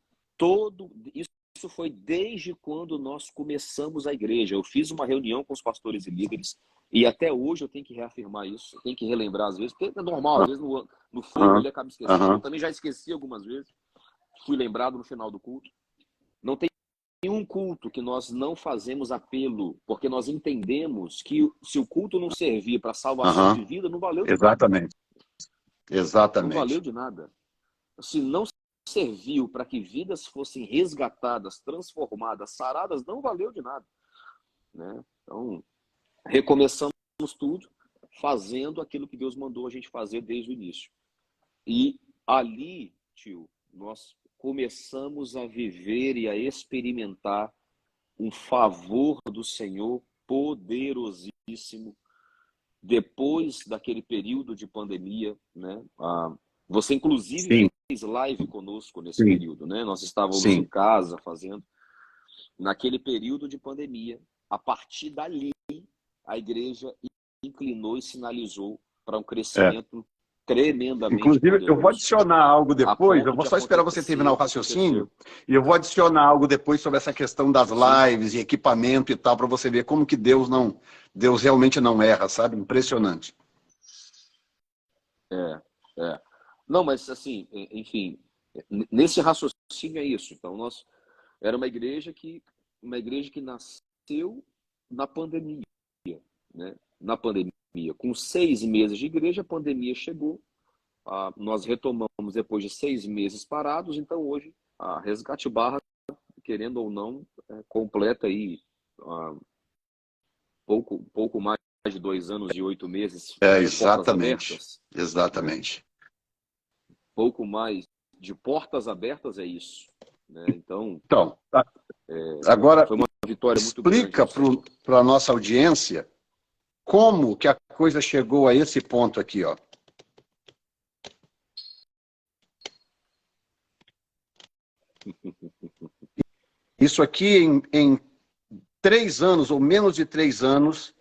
Isso foi desde quando nós começamos a igreja. Eu fiz uma reunião com os pastores e líderes e até hoje eu tenho que reafirmar isso. Eu tenho que relembrar às vezes, porque é normal, às vezes no fogo ele acaba esquecendo. Eu também já esqueci algumas vezes. Fui lembrado no final do culto. Não tem nenhum culto que nós não fazemos apelo, porque nós entendemos que se o culto não servir para salvação de vida, não valeu de nada. Exatamente. Não valeu de nada. Se não serviu para que vidas fossem resgatadas, transformadas, saradas, não valeu de nada. Né? Então, recomeçamos tudo, fazendo aquilo que Deus mandou a gente fazer desde o início. E ali, tio, nós começamos a viver e a experimentar um favor do Senhor poderosíssimo depois daquele período de pandemia, né? Você, inclusive, fez live conosco nesse período, né? Nós estávamos em casa fazendo. Naquele período de pandemia, a partir dali, a igreja inclinou e sinalizou para um crescimento tremendamente Inclusive, poderoso. eu vou adicionar algo depois, eu vou só esperar você terminar o raciocínio, e eu vou adicionar algo depois sobre essa questão das lives e equipamento e tal, para você ver como que Deus realmente não erra, sabe? Impressionante. Não, mas assim, enfim, nesse raciocínio é isso. Então, nós era uma igreja que nasceu na pandemia, né? Na pandemia, com 6 meses de igreja, a pandemia chegou. Nós retomamos depois de 6 meses parados. Então, hoje, a Resgate Barra, querendo ou não, completa aí pouco mais de 2 anos e 8 meses. Exatamente. Pouco mais de portas abertas é isso. Né? Então agora, foi uma vitória muito explica para a nossa audiência como que a coisa chegou a esse ponto aqui, ó. Isso aqui, em 3 anos, ou menos de 3 anos,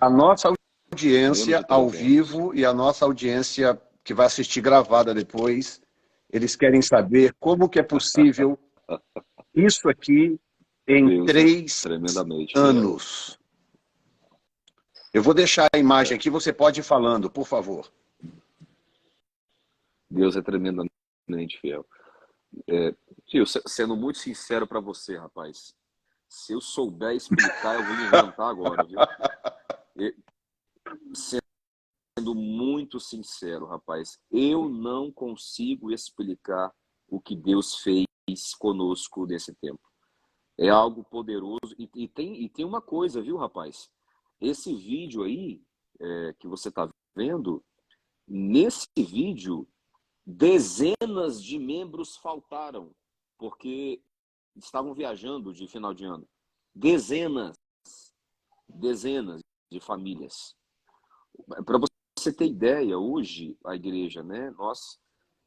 a nossa audiência ao vivo e a nossa audiência que vai assistir gravada depois, eles querem saber como que é possível isso aqui em 3 anos. Eu vou deixar a imagem aqui, você pode ir falando, por favor. Deus é tremendamente fiel. Tio, sendo muito sincero para você, rapaz, se eu souber explicar, eu vou inventar agora, viu? Sendo muito sincero, rapaz, eu não consigo explicar o que Deus fez conosco nesse tempo. É algo poderoso. E tem uma coisa, viu, rapaz? Esse vídeo aí, que você está vendo, nesse vídeo, dezenas de membros faltaram, porque estavam viajando de final de ano. Dezenas de famílias. Para você ter ideia, hoje a igreja, né? Nós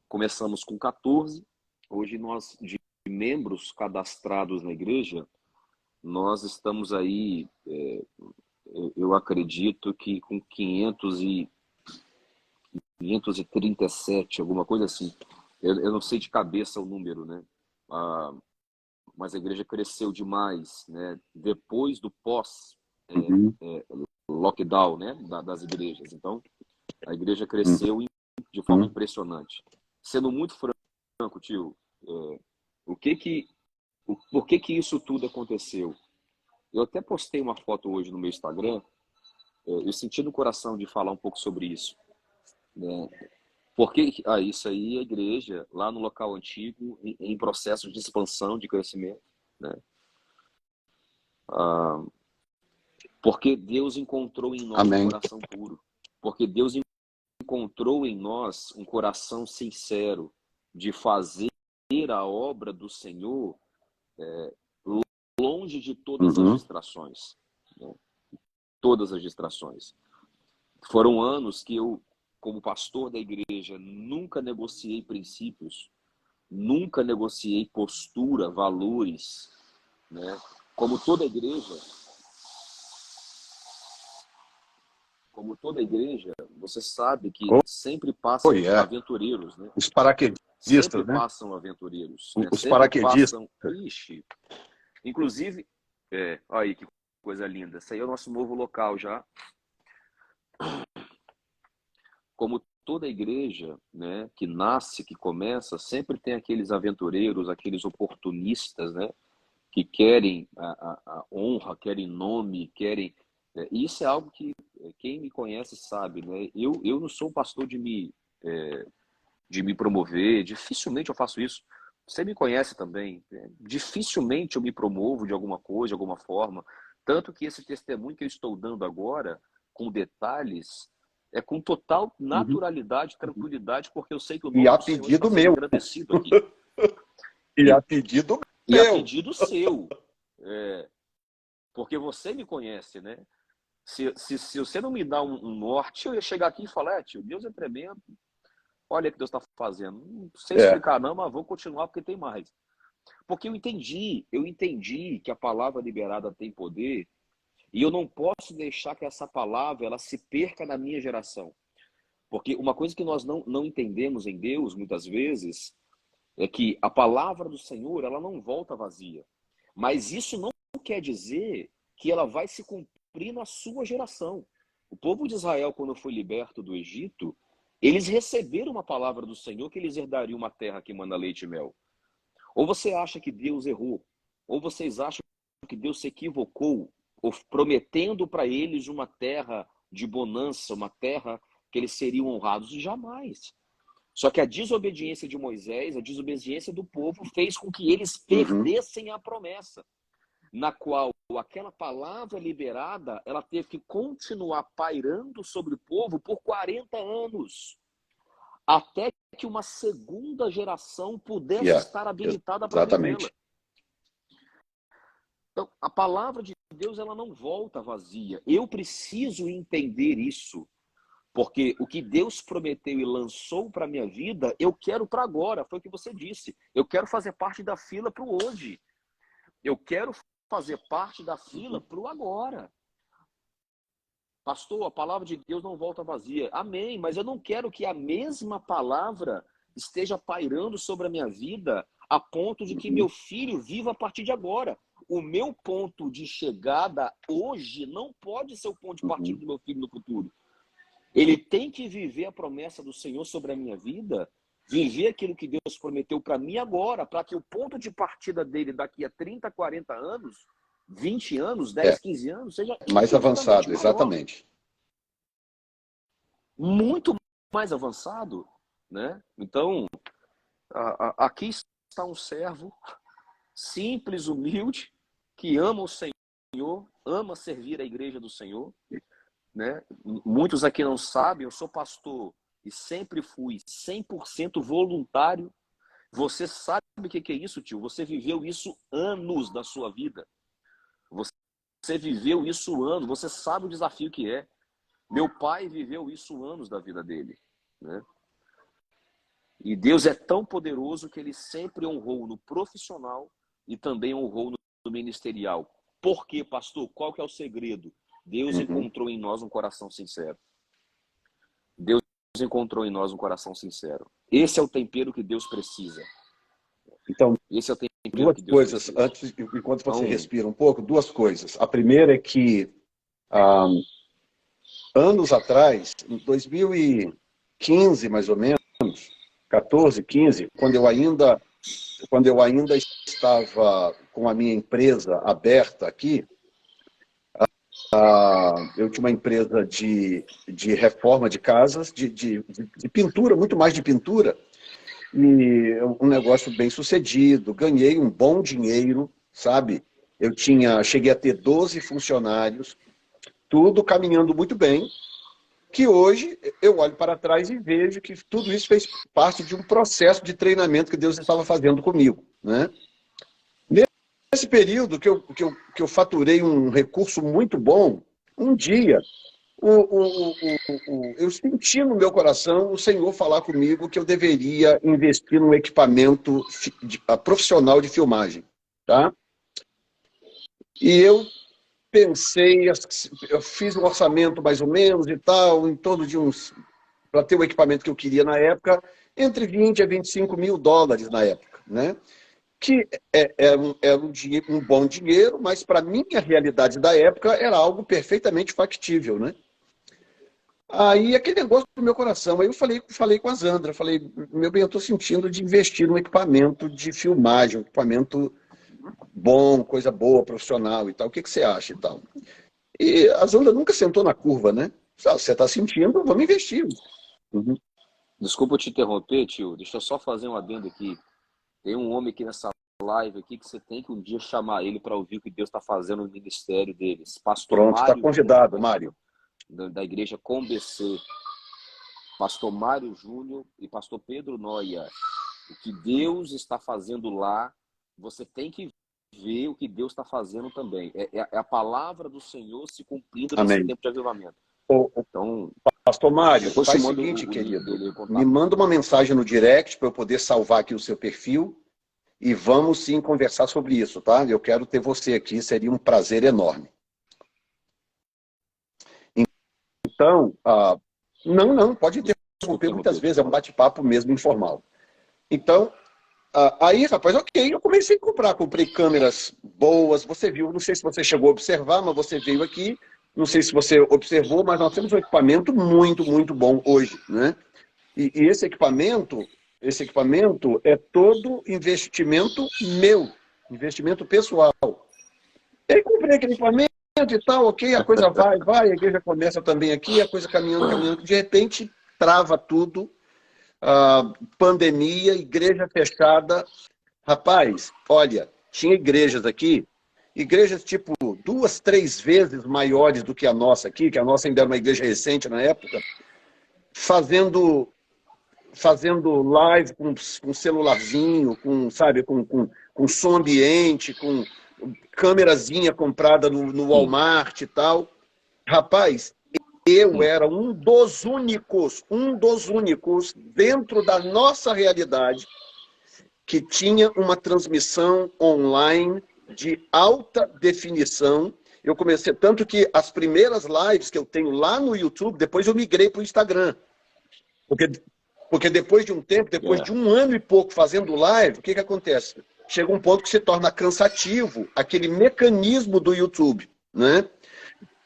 começamos com 14, hoje nós, de membros cadastrados na igreja, nós estamos aí, eu acredito que com 537, alguma coisa assim. Eu não sei de cabeça o número, né? Mas a igreja cresceu demais, né? Depois do pós-lockdown, né? Das igrejas. Então, a igreja cresceu de forma impressionante. Sendo muito franco, tio, por que isso tudo aconteceu? Eu até postei uma foto hoje no meu Instagram, eu senti no coração de falar um pouco sobre isso. Né? Porque isso aí, a igreja, lá no local antigo, em processo de expansão, de crescimento. Né? Porque Deus encontrou em nós um coração puro. Porque Deus encontrou em nós um coração sincero de fazer a obra do Senhor longe de todas as distrações. Né? Todas as distrações. Foram anos que eu, como pastor da igreja, nunca negociei princípios, nunca negociei postura, valores, né? Como toda igreja, você sabe que sempre passam aventureiros, né? Os paraquedistas, sempre né? passam aventureiros. Né? Os sempre paraquedistas. Ixi. Inclusive, olha aí que coisa linda. Esse aí é o nosso novo local já. Como toda igreja, né, que nasce, que começa, sempre tem aqueles aventureiros, aqueles oportunistas, né, que querem a honra, querem nome, querem... Isso é algo que quem me conhece sabe, né? Eu não sou um pastor de me promover, dificilmente eu faço isso. Você me conhece também, né? Dificilmente eu me promovo de alguma coisa, de alguma forma. Tanto que esse testemunho que eu estou dando agora, com detalhes, é com total naturalidade, tranquilidade, porque eu sei que o nome do Senhor está sendo engrandecido aqui. E a pedido meu. E a pedido seu. Porque você me conhece, né? Se você não me dá um norte, eu ia chegar aqui e falar, tio, Deus é tremendo. Olha o que Deus está fazendo. Não sei explicar não, mas vou continuar porque tem mais. Porque eu entendi que a palavra liberada tem poder e eu não posso deixar que essa palavra ela se perca na minha geração. Porque uma coisa que nós não entendemos em Deus, muitas vezes, é que a palavra do Senhor ela não volta vazia. Mas isso não quer dizer que ela vai se cumprir na sua geração. O povo de Israel, quando foi liberto do Egito, eles receberam uma palavra do Senhor que eles herdariam uma terra que manda leite e mel. Ou você acha que Deus errou, ou vocês acham que Deus se equivocou, prometendo para eles uma terra de bonança, uma terra que eles seriam honrados? Jamais. Só que a desobediência de Moisés, a desobediência do povo, fez com que eles perdessem a promessa, na qual aquela palavra liberada, ela teve que continuar pairando sobre o povo por 40 anos, até que uma segunda geração pudesse estar habilitada para vivê-la. Então, a palavra de Deus ela não volta vazia. Eu preciso entender isso. Porque o que Deus prometeu e lançou para a minha vida, eu quero para agora. Foi o que você disse. Eu quero fazer parte da fila para o hoje. Eu quero fazer parte da fila para o agora. Pastor, a palavra de Deus não volta vazia. Amém, mas eu não quero que a mesma palavra esteja pairando sobre a minha vida a ponto de que meu filho viva a partir de agora. O meu ponto de chegada hoje não pode ser o ponto de partida do meu filho no futuro. Ele tem que viver a promessa do Senhor sobre a minha vida, viver aquilo que Deus prometeu para mim agora, para que o ponto de partida dele daqui a 30, 40 anos, 20 anos, 10, 15 anos, seja mais avançado, maior. exatamente. Muito mais avançado, né? Então, aqui está um servo simples, humilde, que ama o Senhor, ama servir a igreja do Senhor, né? Muitos aqui não sabem, eu sou pastor e sempre fui 100% voluntário. Você sabe o que é isso, tio? Você viveu isso anos da sua vida. Você viveu isso anos, você sabe o desafio que é. Meu pai viveu isso anos da vida dele, né? E Deus é tão poderoso que ele sempre honrou no profissional e também honrou no ministerial. Por quê, pastor? Qual que é o segredo? Deus encontrou em nós um coração sincero. Deus encontrou em nós um coração sincero. Esse é o tempero que Deus precisa. Então, esse é o tempero duas que Deus coisas, precisa. antes, enquanto você respira um pouco, duas coisas. A primeira é que, anos atrás, em 2015, mais ou menos, 14, 15, quando eu ainda estava com a minha empresa aberta aqui, eu tinha uma empresa de reforma de casas, de pintura, muito mais de pintura, e um negócio bem sucedido, ganhei um bom dinheiro, sabe? Cheguei a ter 12 funcionários, tudo caminhando muito bem, que hoje eu olho para trás e vejo que tudo isso fez parte de um processo de treinamento que Deus estava fazendo comigo, né? Nesse período que eu faturei um recurso muito bom, um dia eu senti no meu coração o Senhor falar comigo que eu deveria investir num equipamento profissional de filmagem, tá? E eu pensei, eu fiz um orçamento mais ou menos e tal, em torno de para ter o equipamento que eu queria na época, entre 20 a 25 mil dólares na época, né? Que era um bom dinheiro, mas para minha realidade da época era algo perfeitamente factível, né? Aí aquele negócio do meu coração, aí eu falei com a Zandra, falei, meu bem, eu estou sentindo de investir num equipamento de filmagem, um equipamento bom, coisa boa, profissional e tal, o que você acha e tal? E a Zandra nunca sentou na curva, né? Você está sentindo, vamos investir. Desculpa te interromper, tio, deixa eu só fazer um adendo aqui. Tem um homem aqui nessa live aqui que você tem que um dia chamar ele para ouvir o que Deus está fazendo no ministério deles. Pastor Pronto, está Mário convidado, Júnior, Mário. da igreja Com BC. Pastor Mário Júnior e pastor Pedro Noia. O que Deus está fazendo lá, você tem que ver o que Deus está fazendo também. É a palavra do Senhor se cumprindo nesse Amém. tempo de avivamento. Então, Pastor Mário, depois faz o te mando seguinte, o querido, link dele, me manda uma mensagem no direct para eu poder salvar aqui o seu perfil e vamos sim conversar sobre isso, tá? Eu quero ter você aqui, seria um prazer enorme. Então, não, pode interromper muitas vezes, é um bate-papo mesmo informal. Então, aí, rapaz, ok, eu comecei a comprar, comprei câmeras boas, você viu, não sei se você chegou a observar, mas você veio aqui, não sei se você observou, mas nós temos um equipamento muito, muito bom hoje, né? E esse equipamento é todo investimento meu, investimento pessoal. E aí comprei aquele equipamento e tal, ok, a coisa vai, a igreja começa também aqui, a coisa caminhando, de repente trava tudo, pandemia, igreja fechada. Rapaz, olha, tinha igrejas aqui, igrejas tipo 2, 3 vezes maiores do que a nossa aqui, que a nossa ainda era uma igreja recente na época, fazendo live com celularzinho, sabe, com som ambiente, com câmerazinha comprada no Walmart e tal. Rapaz, eu era um dos únicos dentro da nossa realidade que tinha uma transmissão online de alta definição. Eu comecei, tanto que as primeiras lives que eu tenho lá no YouTube, depois eu migrei para o Instagram. Porque depois de um tempo, depois de 1 ano e pouco fazendo live, o que acontece? Chega um ponto que se torna cansativo aquele mecanismo do YouTube, né?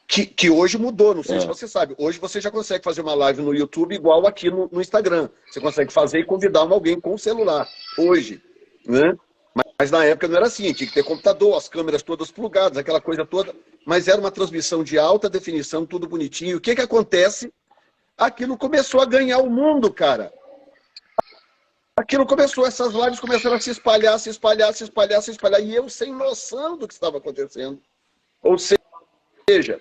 Que hoje mudou, não sei se você sabe. Hoje você já consegue fazer uma live no YouTube igual aqui no Instagram. Você consegue fazer e convidar alguém com o celular. Hoje, né? Mas na época não era assim. Tinha que ter computador, as câmeras todas plugadas, aquela coisa toda. Mas era uma transmissão de alta definição, tudo bonitinho. O que acontece? Aquilo começou a ganhar o mundo, cara. Aquilo começou, essas lives começaram a se espalhar, se espalhar, se espalhar, se espalhar. E eu sem noção do que estava acontecendo. Ou seja,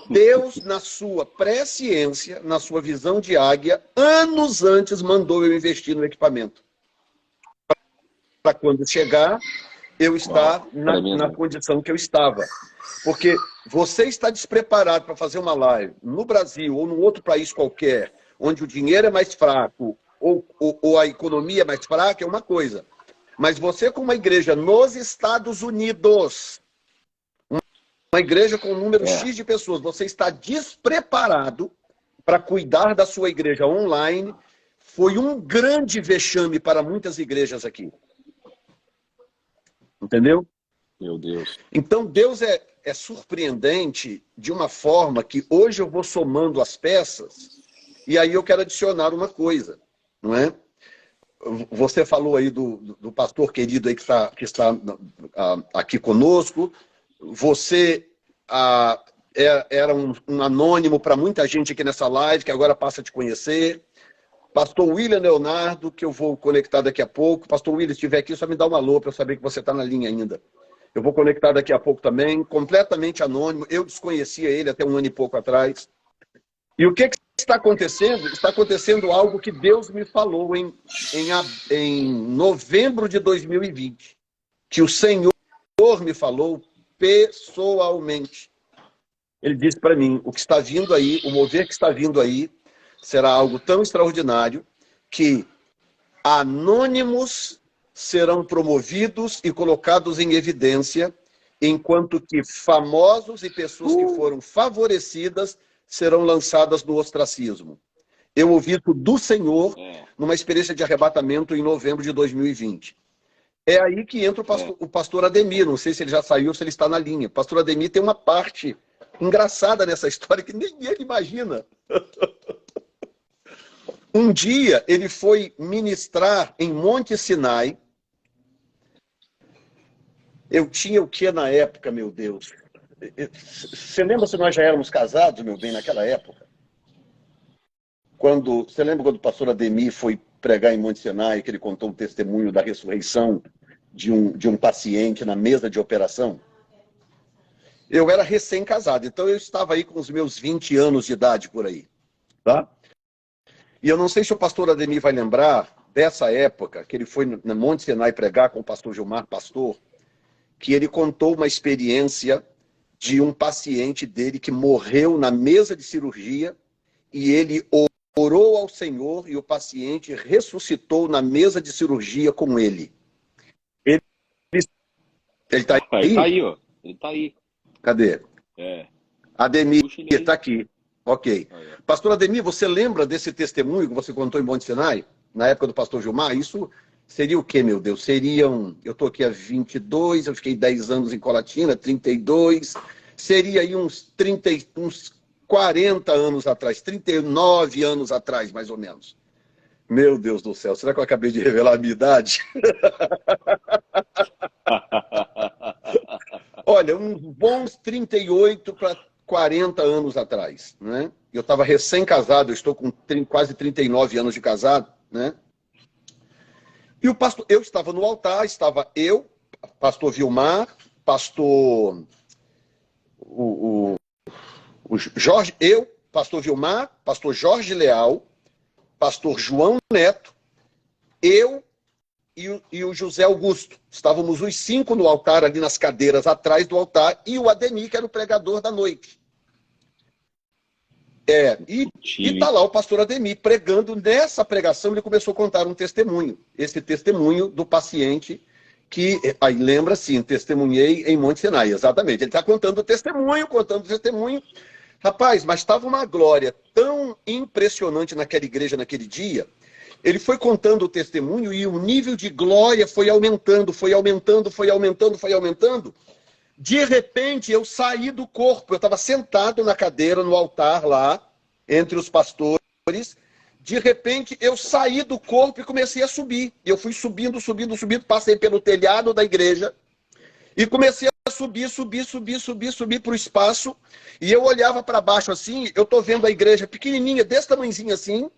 Deus, na sua presciência, na sua visão de águia, anos antes mandou eu investir no equipamento. Para quando chegar, eu estar na condição que eu estava. Porque você está despreparado para fazer uma live no Brasil ou num outro país qualquer, onde o dinheiro é mais fraco ou a economia é mais fraca, é uma coisa. Mas você, com uma igreja nos Estados Unidos, uma igreja com um número X de pessoas, você está despreparado para cuidar da sua igreja online, foi um grande vexame para muitas igrejas aqui. Entendeu? Meu Deus. Então Deus é surpreendente de uma forma que hoje eu vou somando as peças e aí eu quero adicionar uma coisa, não é? Você falou aí do pastor querido aí que está aqui conosco. Você era um anônimo para muita gente aqui nessa live, que agora passa a te conhecer. Pastor William Leonardo, que eu vou conectar daqui a pouco. Pastor William, se estiver aqui, só me dá um alô para eu saber que você está na linha ainda. Eu vou conectar daqui a pouco também, completamente anônimo. Eu desconhecia ele até 1 ano e pouco atrás. E o que está acontecendo? Está acontecendo algo que Deus me falou em novembro de 2020. Que o Senhor me falou pessoalmente. Ele disse para mim, o que está vindo aí, o mover que está vindo aí, será algo tão extraordinário que anônimos serão promovidos e colocados em evidência, enquanto que famosos e pessoas que foram favorecidas serão lançadas no ostracismo. Eu ouvi isso do Senhor numa experiência de arrebatamento em novembro de 2020. É aí que entra o pastor Ademir. Não sei se ele já saiu, se ele está na linha. O pastor Ademir tem uma parte engraçada nessa história que nem ele imagina. Um dia ele foi ministrar em Monte Sinai. Eu tinha o que na época, meu Deus? Você lembra se nós já éramos casados, meu bem, naquela época? Você lembra quando o pastor Ademir foi pregar em Monte Sinai, que ele contou um testemunho da ressurreição de um paciente na mesa de operação? Eu era recém-casado, então eu estava aí com os meus 20 anos de idade por aí. Tá? E eu não sei se o pastor Ademir vai lembrar dessa época, que ele foi no Monte Sinai pregar com o pastor Gilmar Pastor, que ele contou uma experiência de um paciente dele que morreu na mesa de cirurgia e ele orou ao Senhor e o paciente ressuscitou na mesa de cirurgia com ele. Ele está aí? Ele está aí, ó. Ele está aí. Cadê? Ademir, está aqui. Ok. Aí. Pastor Ademir, você lembra desse testemunho que você contou em Monte Sinai, na época do pastor Gilmar? Isso seria o quê, meu Deus? Seriam, eu estou aqui há 22, eu fiquei 10 anos em Colatina, 32, seria aí uns 40 anos atrás, 39 anos atrás, mais ou menos. Meu Deus do céu, será que eu acabei de revelar a minha idade? Olha, uns bons 38 para 40 anos atrás, né? Eu estava recém-casado, eu estou com quase 39 anos de casado, né? E o pastor, eu estava no altar, estava eu, pastor Vilmar, pastor o Jorge, eu, pastor Vilmar, pastor Jorge Leal, pastor João Neto, eu e o José Augusto. Estávamos os 5 no altar, ali nas cadeiras atrás do altar, e o Ademir, que era o pregador da noite. E tá lá o pastor Ademir pregando. Nessa pregação ele começou a contar um testemunho. Esse testemunho do paciente que, aí lembra assim, testemunhei em Monte Sinai. Exatamente. Ele está contando o testemunho, Rapaz, mas estava uma glória tão impressionante naquela igreja, naquele dia. Ele foi contando o testemunho e o nível de glória foi aumentando, foi aumentando, foi aumentando, foi aumentando. De repente, eu saí do corpo. Eu estava sentado na cadeira, no altar lá, entre os pastores. De repente, eu saí do corpo e comecei a subir. E eu fui subindo, subindo, subindo. Passei pelo telhado da igreja e comecei a subir para o espaço. E eu olhava para baixo assim, eu estou vendo a igreja pequenininha, desse tamanhozinho assim.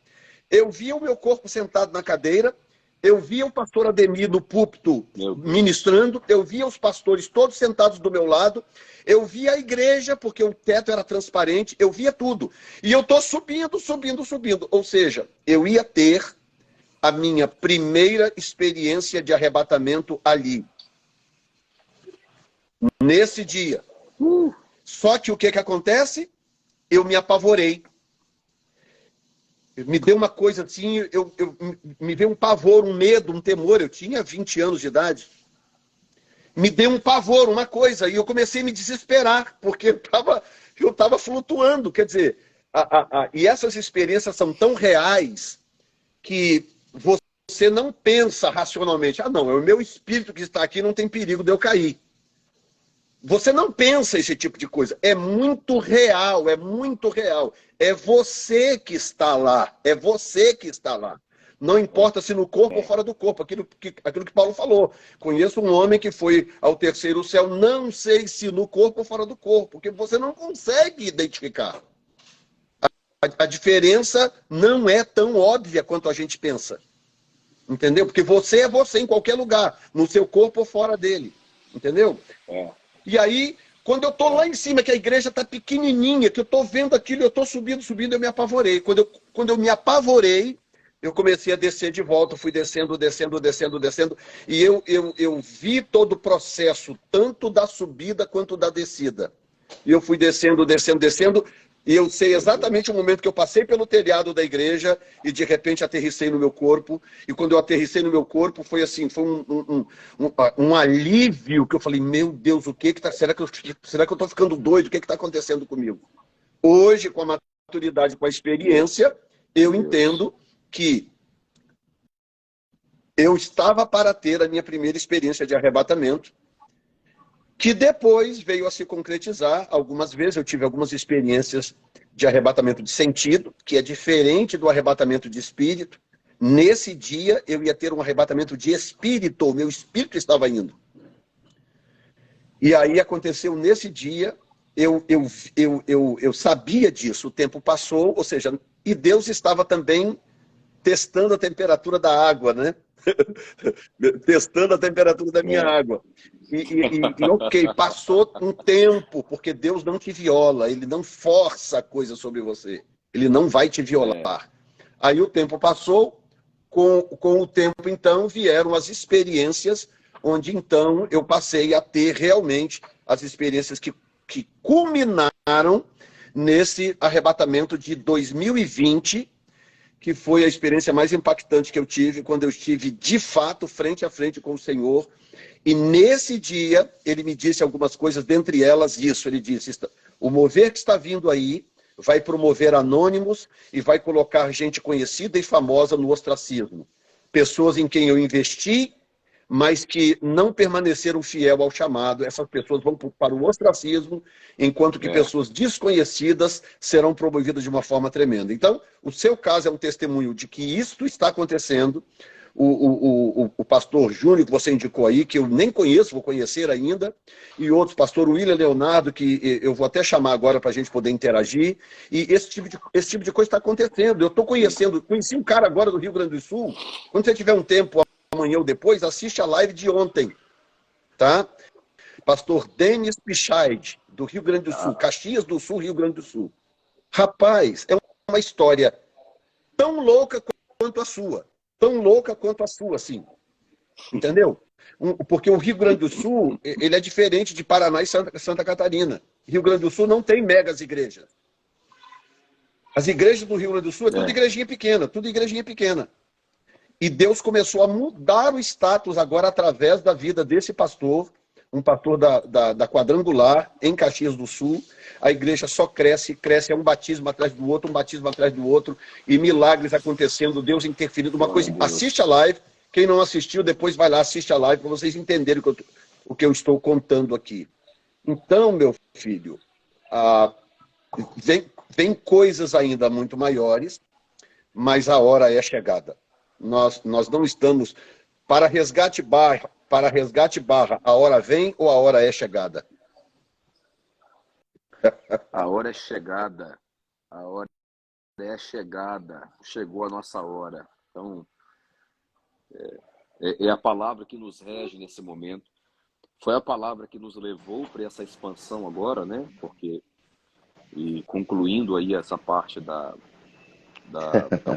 Eu via o meu corpo sentado na cadeira. Eu via o pastor Ademir no púlpito ministrando, eu via os pastores todos sentados do meu lado, eu via a igreja, porque o teto era transparente, eu via tudo. E eu estou subindo, subindo, subindo. Ou seja, eu ia ter a minha primeira experiência de arrebatamento ali. Nesse dia. Só que o que acontece? Eu me apavorei. Me deu uma coisa assim, me veio um pavor, um medo, um temor. Eu tinha 20 anos de idade. Me deu um pavor, uma coisa, e eu comecei a me desesperar, porque eu estava flutuando. Quer dizer, e essas experiências são tão reais que você não pensa racionalmente. Ah, não, é o meu espírito que está aqui, não tem perigo de eu cair. Você não pensa esse tipo de coisa. É muito real, é muito real. É você que está lá. É você que está lá. Não importa se no corpo ou fora do corpo. Aquilo que Paulo falou. Conheço um homem que foi ao terceiro céu. Não sei se no corpo ou fora do corpo. Porque você não consegue identificar. A diferença não é tão óbvia quanto a gente pensa. Entendeu? Porque você é você em qualquer lugar. No seu corpo ou fora dele. Entendeu? E aí, quando eu estou lá em cima, que a igreja está pequenininha, que eu estou vendo aquilo, eu estou subindo, subindo, eu me apavorei. Quando eu me apavorei, eu comecei a descer de volta, fui descendo, descendo, descendo, descendo. E eu vi todo o processo, tanto da subida quanto da descida. E eu fui descendo, descendo, descendo. E eu sei exatamente o momento que eu passei pelo telhado da igreja e de repente aterrissei no meu corpo. E quando eu aterrissei no meu corpo, foi assim, foi um alívio que eu falei, meu Deus, o que que tá? Será que eu estou ficando doido? O que que está acontecendo comigo? Hoje, com a maturidade, com a experiência, eu entendo que eu estava para ter a minha primeira experiência de arrebatamento, que depois veio a se concretizar. Algumas vezes eu tive algumas experiências de arrebatamento de sentido, que é diferente do arrebatamento de espírito. Nesse dia eu ia ter um arrebatamento de espírito, o meu espírito estava indo. E aí aconteceu nesse dia, eu sabia disso, o tempo passou, ou seja, e Deus estava também testando a temperatura da água, né? Testando a temperatura da minha água. E ok, passou um tempo, porque Deus não te viola, Ele não força a coisa sobre você. Ele não vai te violar. Aí o tempo passou, com o tempo, então, vieram as experiências, onde, então, eu passei a ter realmente as experiências que culminaram nesse arrebatamento de 2020, que foi a experiência mais impactante que eu tive, quando eu estive, de fato, frente a frente com o Senhor. E nesse dia, ele me disse algumas coisas, dentre elas isso. Ele disse, o mover que está vindo aí vai promover anônimos e vai colocar gente conhecida e famosa no ostracismo. Pessoas em quem eu investi, mas que não permaneceram fiel ao chamado. Essas pessoas vão para o ostracismo, enquanto que pessoas desconhecidas serão promovidas de uma forma tremenda. Então, o seu caso é um testemunho de que isto está acontecendo. O pastor Júnior, que você indicou aí, que eu nem conheço, vou conhecer ainda, e outros, pastor William Leonardo, que eu vou até chamar agora para a gente poder interagir, e esse tipo de coisa está acontecendo. Eu estou conheci um cara agora do Rio Grande do Sul. Quando você tiver um tempo, amanhã ou depois, assiste a live de ontem, tá? Pastor Denis Pichaid, do Rio Grande do Sul, Caxias do Sul, Rio Grande do Sul. Rapaz, é uma história tão louca quanto a sua. Tão louca quanto a sua, assim. Entendeu? Porque o Rio Grande do Sul, ele é diferente de Paraná e Santa Catarina. Rio Grande do Sul não tem megas igrejas. As igrejas do Rio Grande do Sul é tudo igrejinha pequena, tudo igrejinha pequena. E Deus começou a mudar o status agora através da vida desse pastor, um pastor da Quadrangular, em Caxias do Sul. A igreja só cresce, cresce, é um batismo atrás do outro, um batismo atrás do outro, e milagres acontecendo, Deus interferindo. Uma coisa, assiste a live, quem não assistiu, depois vai lá, assiste a live, para vocês entenderem o que eu estou contando aqui. Então, meu filho, vem coisas ainda muito maiores, mas a hora é chegada. Nós não estamos... Para resgate barra, a hora vem ou a hora é chegada? A hora é chegada. A hora é chegada. Chegou a nossa hora. Então, é a palavra que nos rege nesse momento. Foi a palavra que nos levou para essa expansão agora, né? Porque, e concluindo aí essa parte da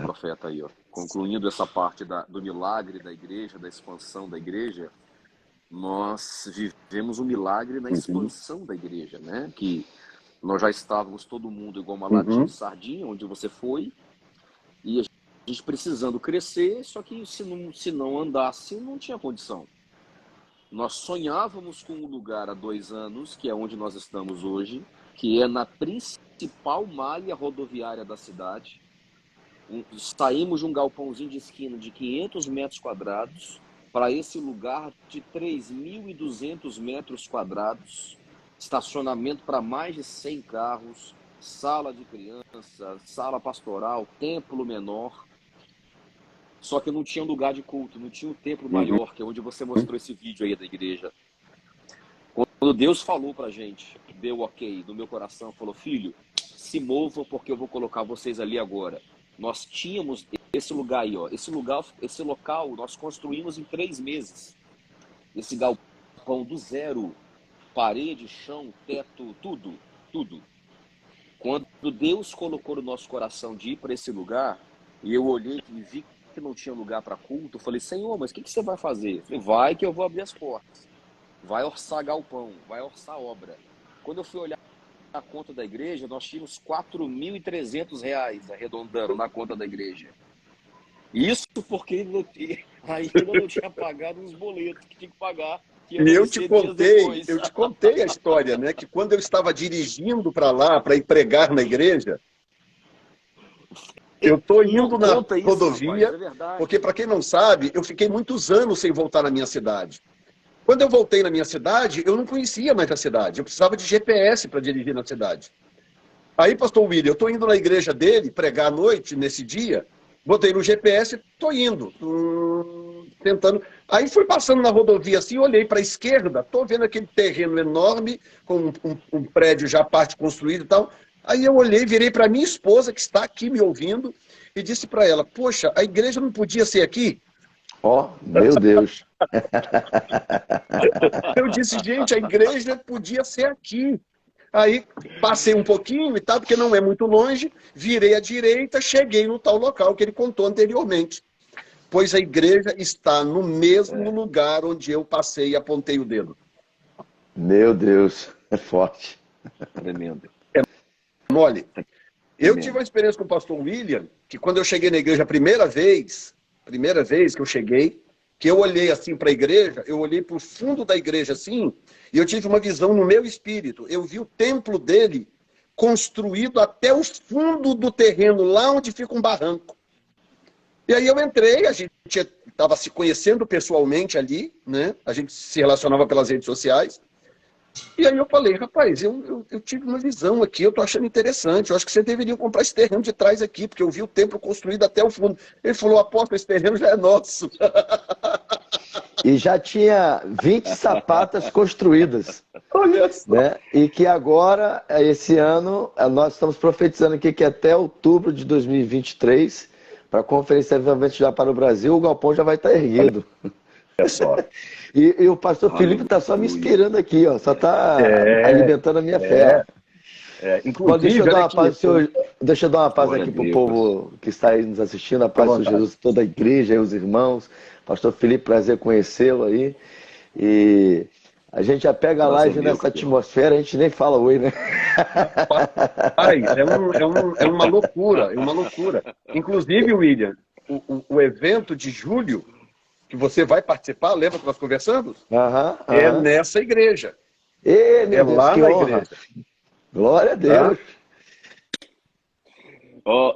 profeta aí, ó. Concluindo essa parte do milagre da igreja, da expansão da igreja, nós vivemos um milagre na expansão da igreja, né? Que nós já estávamos todo mundo igual uma latinha de sardinha, onde você foi, e a gente precisando crescer, só que se não andasse, não tinha condição. Nós sonhávamos com um lugar há 2 anos, que é onde nós estamos hoje, que é na principal malha rodoviária da cidade. Saímos de um galpãozinho de esquina de 500 metros quadrados para esse lugar de 3.200 metros quadrados, estacionamento para mais de 100 carros, sala de criança, sala pastoral, templo menor. Só que não tinha lugar de culto, não tinha um templo maior, que é onde você mostrou esse vídeo aí da igreja. Quando Deus falou pra gente, deu ok no meu coração, falou: filho, se mova porque eu vou colocar vocês ali agora. Nós tínhamos esse lugar aí, ó. Esse local nós construímos em 3 meses. Esse galpão do zero, parede, chão, teto, tudo. Quando Deus colocou no nosso coração de ir para esse lugar, e eu olhei e vi que não tinha lugar para culto, eu falei: Senhor, mas o que você vai fazer? Eu falei: vai que eu vou abrir as portas. Vai orçar galpão, vai orçar obra. Quando eu fui olhar a conta da igreja, nós tínhamos R$ 4.300 arredondando na conta da igreja. Isso porque ainda não tinha pagado os boletos que tinha que pagar. E eu te contei a história, né? Que quando eu estava dirigindo para lá, para ir pregar na igreja, eu estou indo na rodovia, rapaz, porque, para quem não sabe, eu fiquei muitos anos sem voltar na minha cidade. Quando eu voltei na minha cidade, eu não conhecia mais a cidade. Eu precisava de GPS para dirigir na cidade. Aí, pastor William, eu estou indo na igreja dele pregar à noite, nesse dia, botei no GPS e estou indo, tentando. Aí fui passando na rodovia assim, olhei para a esquerda, estou vendo aquele terreno enorme, com um prédio já parte construído e tal. Aí eu olhei, virei para minha esposa, que está aqui me ouvindo, e disse para ela: poxa, a igreja não podia ser aqui? Ó, meu Deus. Eu disse: gente, a igreja podia ser aqui. Aí passei um pouquinho e tal, porque não é muito longe, virei à direita, cheguei no tal local que ele contou anteriormente. Pois a igreja está no mesmo lugar onde eu passei e apontei o dedo. Meu Deus, é forte. Tremendo. Mole. Eu tive uma experiência com o pastor William, que quando eu cheguei na igreja a primeira vez que eu cheguei, que eu olhei assim para a igreja, eu olhei para o fundo da igreja assim, e eu tive uma visão no meu espírito. Eu vi o templo dele construído até o fundo do terreno, lá onde fica um barranco. E aí eu entrei, a gente estava se conhecendo pessoalmente ali, né? A gente se relacionava pelas redes sociais. E aí eu falei: rapaz, eu tive uma visão aqui, eu tô achando interessante, eu acho que você deveria comprar esse terreno de trás aqui, porque eu vi o templo construído até o fundo. Ele falou: apóstolo, esse terreno já é nosso. E já tinha 20 sapatas construídas. Olha só. Né? E que agora, esse ano, nós estamos profetizando aqui que até outubro de 2023, para a Conferência Avivamento já para o Brasil, o galpão já vai estar erguido. É só. E o pastor Felipe está só me inspirando aqui, ó, só está alimentando a minha fé. Bom, deixa eu dar uma paz aqui para o povo que está aí nos assistindo, a paz de Jesus, toda a igreja, os irmãos. Pastor Felipe, prazer conhecê-lo aí. E A gente já pega a live nessa atmosfera, a gente nem fala oi, né? Pai, é uma loucura, é uma loucura. Inclusive, William, o evento de julho, que você vai participar, lembra que nós conversamos? É nessa igreja. Meu Deus, lá na igreja. Glória a Deus.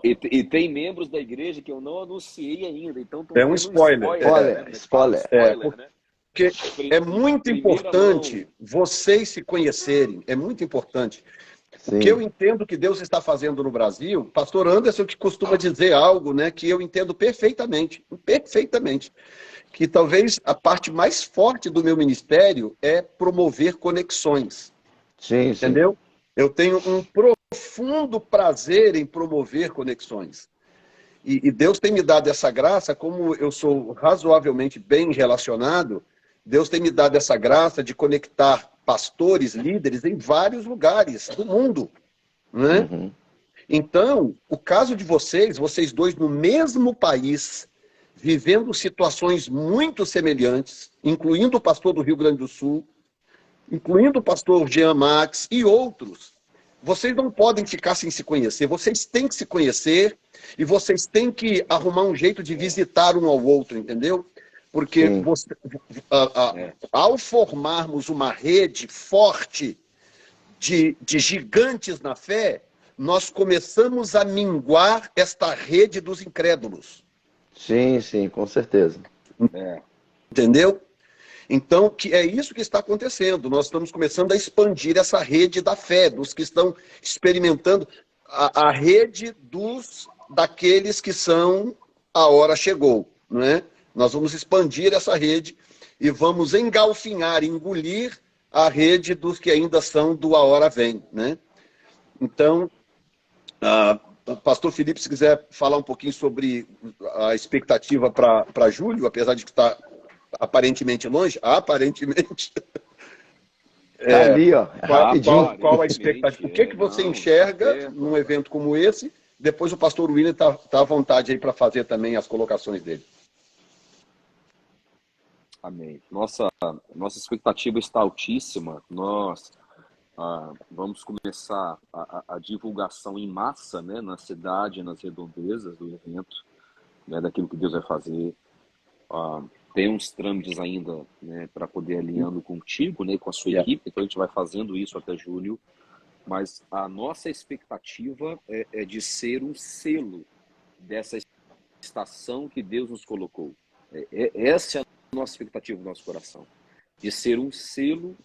E tem membros da igreja que eu não anunciei ainda, então é um spoiler. Spoiler. Né? Porque é muito importante vocês se conhecerem, é muito importante. Sim. O que eu entendo que Deus está fazendo no Brasil, pastor Anderson que costuma dizer algo, né, que eu entendo perfeitamente, que talvez a parte mais forte do meu ministério é promover conexões. Sim, entendeu? Eu tenho um profundo prazer em promover conexões. E Deus tem me dado essa graça, como eu sou razoavelmente bem relacionado, Deus tem me dado essa graça de conectar pastores, líderes em vários lugares do mundo. Né? Uhum. Então, o caso de vocês dois no mesmo país, vivendo situações muito semelhantes, incluindo o pastor do Rio Grande do Sul, incluindo o pastor Jean Max e outros, vocês não podem ficar sem se conhecer, vocês têm que se conhecer e vocês têm que arrumar um jeito de visitar um ao outro, entendeu? Porque ao formarmos uma rede forte de gigantes na fé, nós começamos a minguar esta rede dos incrédulos. Sim, com certeza. Entendeu? Então, é isso que está acontecendo. Nós estamos começando a expandir essa rede da fé, dos que estão experimentando a rede daqueles que são a hora chegou. Né? Nós vamos expandir essa rede e vamos engalfinhar, engolir a rede dos que ainda são do a hora vem. Né? Então, o pastor Felipe, se quiser falar um pouquinho sobre a expectativa para julho, apesar de que está aparentemente longe, aparentemente. Ali, ó, rapidinho. Qual a expectativa? O que você enxerga num evento como esse? Depois o pastor William está à vontade aí para fazer também as colocações dele. Amém. Nossa expectativa está altíssima. Nós vamos começar a divulgação em massa, né, na cidade, nas redondezas do evento, né, daquilo que Deus vai fazer. Tem uns trâmites ainda, né, para poder alinhando contigo, né, com a sua equipe, então a gente vai fazendo isso até julho, mas a nossa expectativa é de ser um selo dessa estação que Deus nos colocou. Essa é a nossa expectativa do nosso coração, de ser um selo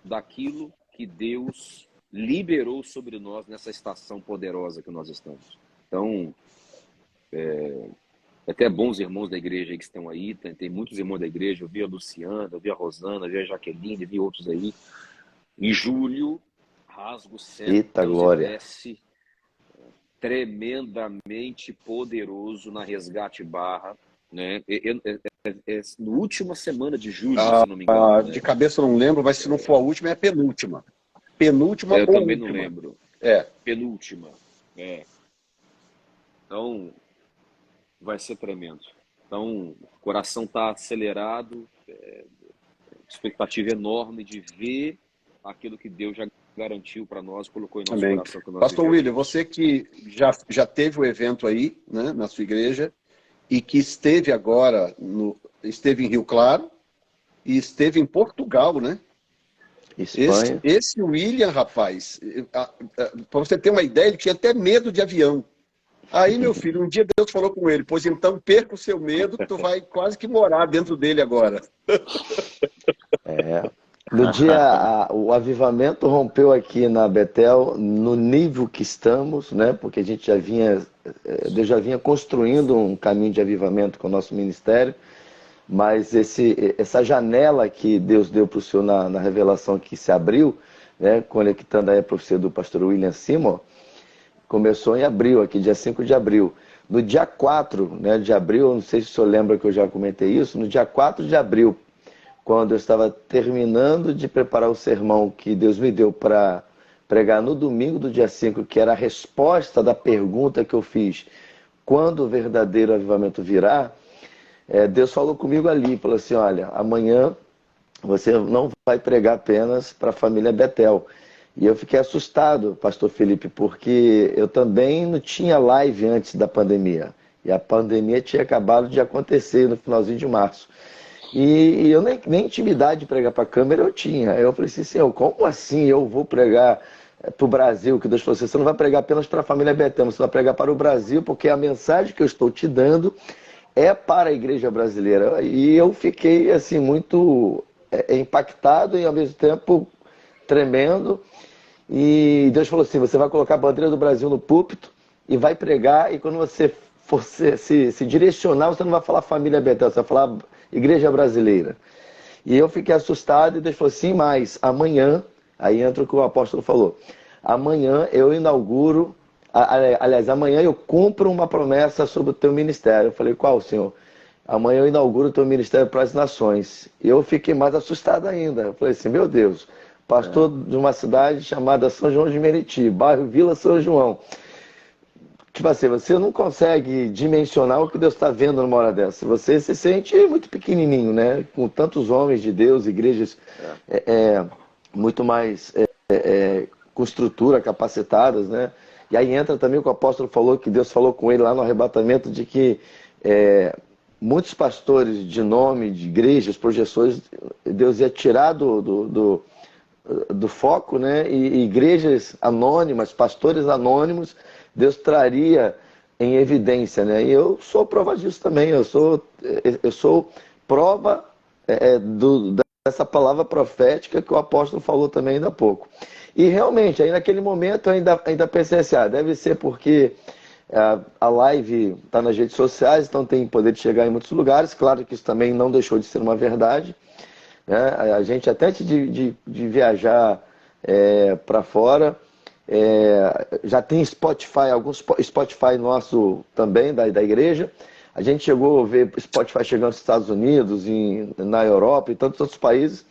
daquilo que Deus liberou sobre nós nessa estação poderosa que nós estamos. Então, até bons irmãos da igreja aí que estão aí, tem muitos irmãos da igreja, eu vi a Luciana, eu vi a Rosana, eu vi a Jaqueline, eu vi outros aí. Em julho, rasgo Eita glória. desce tremendamente poderoso na Resgate Barra, né? No última semana de julho, se não me engano. De cabeça eu não lembro, mas se não for a última, é a penúltima. Penúltima eu ou também última? Não lembro. Penúltima. Então, vai ser tremendo. Então, o coração está acelerado, expectativa enorme de ver aquilo que Deus já garantiu para nós, colocou em nosso coração. Que nós Pastor vivemos. William, você que já teve o evento aí, né, na sua igreja, e que esteve agora, esteve em Rio Claro e esteve em Portugal, né? Espanha. Esse William, rapaz, para você ter uma ideia, ele tinha até medo de avião. Aí, meu filho, um dia Deus falou com ele, pois então perca o seu medo, que tu vai quase que morar dentro dele agora. No dia, o avivamento rompeu aqui na Betel, no nível que estamos, né? Porque a gente Deus já vinha construindo um caminho de avivamento com o nosso ministério, mas essa janela que Deus deu para o senhor na revelação que se abriu, né? Conectando aí a profecia do pastor William Seymour, começou em abril, aqui dia 5 de abril. No dia 4, né, de abril, não sei se o senhor lembra que eu já comentei isso, no dia 4 de abril, quando eu estava terminando de preparar o sermão que Deus me deu para pregar no domingo do dia 5, que era a resposta da pergunta que eu fiz, quando o verdadeiro avivamento virá, Deus falou comigo ali, falou assim, olha, amanhã você não vai pregar apenas para a família Betel. E eu fiquei assustado, pastor Felipe, porque eu também não tinha live antes da pandemia. E a pandemia tinha acabado de acontecer no finalzinho de março. E eu nem intimidade de pregar para a câmera eu tinha. Eu falei assim, Senhor, como assim eu vou pregar para o Brasil? Que Deus falou assim, você não vai pregar apenas para a família Betel, você vai pregar para o Brasil, porque a mensagem que eu estou te dando é para a igreja brasileira. E eu fiquei assim muito impactado e ao mesmo tempo tremendo. E Deus falou assim, você vai colocar a bandeira do Brasil no púlpito e vai pregar, e quando você for se direcionar, você não vai falar família Betel, você vai falar igreja brasileira. E eu fiquei assustado e Deus falou assim, mas amanhã, aí entra o que o apóstolo falou, amanhã eu inauguro, aliás, amanhã eu cumpro uma promessa sobre o teu ministério. Eu falei, qual, Senhor? Amanhã eu inauguro o teu ministério para as nações. E eu fiquei mais assustado ainda. Eu falei assim, meu Deus, pastor de uma cidade chamada São João de Meriti, bairro Vila São João. Tipo assim, você não consegue dimensionar o que Deus está vendo numa hora dessa. Você se sente muito pequenininho, né? Com tantos homens de Deus, igrejas muito mais com estrutura, capacitadas, né? E aí entra também o que o apóstolo falou, que Deus falou com ele lá no arrebatamento, de que muitos pastores de nome, de igrejas, projeções, Deus ia tirar do foco, né? E igrejas anônimas, pastores anônimos, Deus traria em evidência, né? E eu sou prova disso também. Eu sou prova dessa palavra profética que o apóstolo falou também ainda há pouco. E realmente, aí naquele momento eu ainda pensei assim, deve ser porque a live está nas redes sociais, então tem poder de chegar em muitos lugares. Claro que isso também não deixou de ser uma verdade, né? A gente até antes de viajar para fora, já tem Spotify, alguns Spotify nosso também, da igreja. A gente chegou a ver Spotify chegando nos Estados Unidos, na Europa e tantos outros países.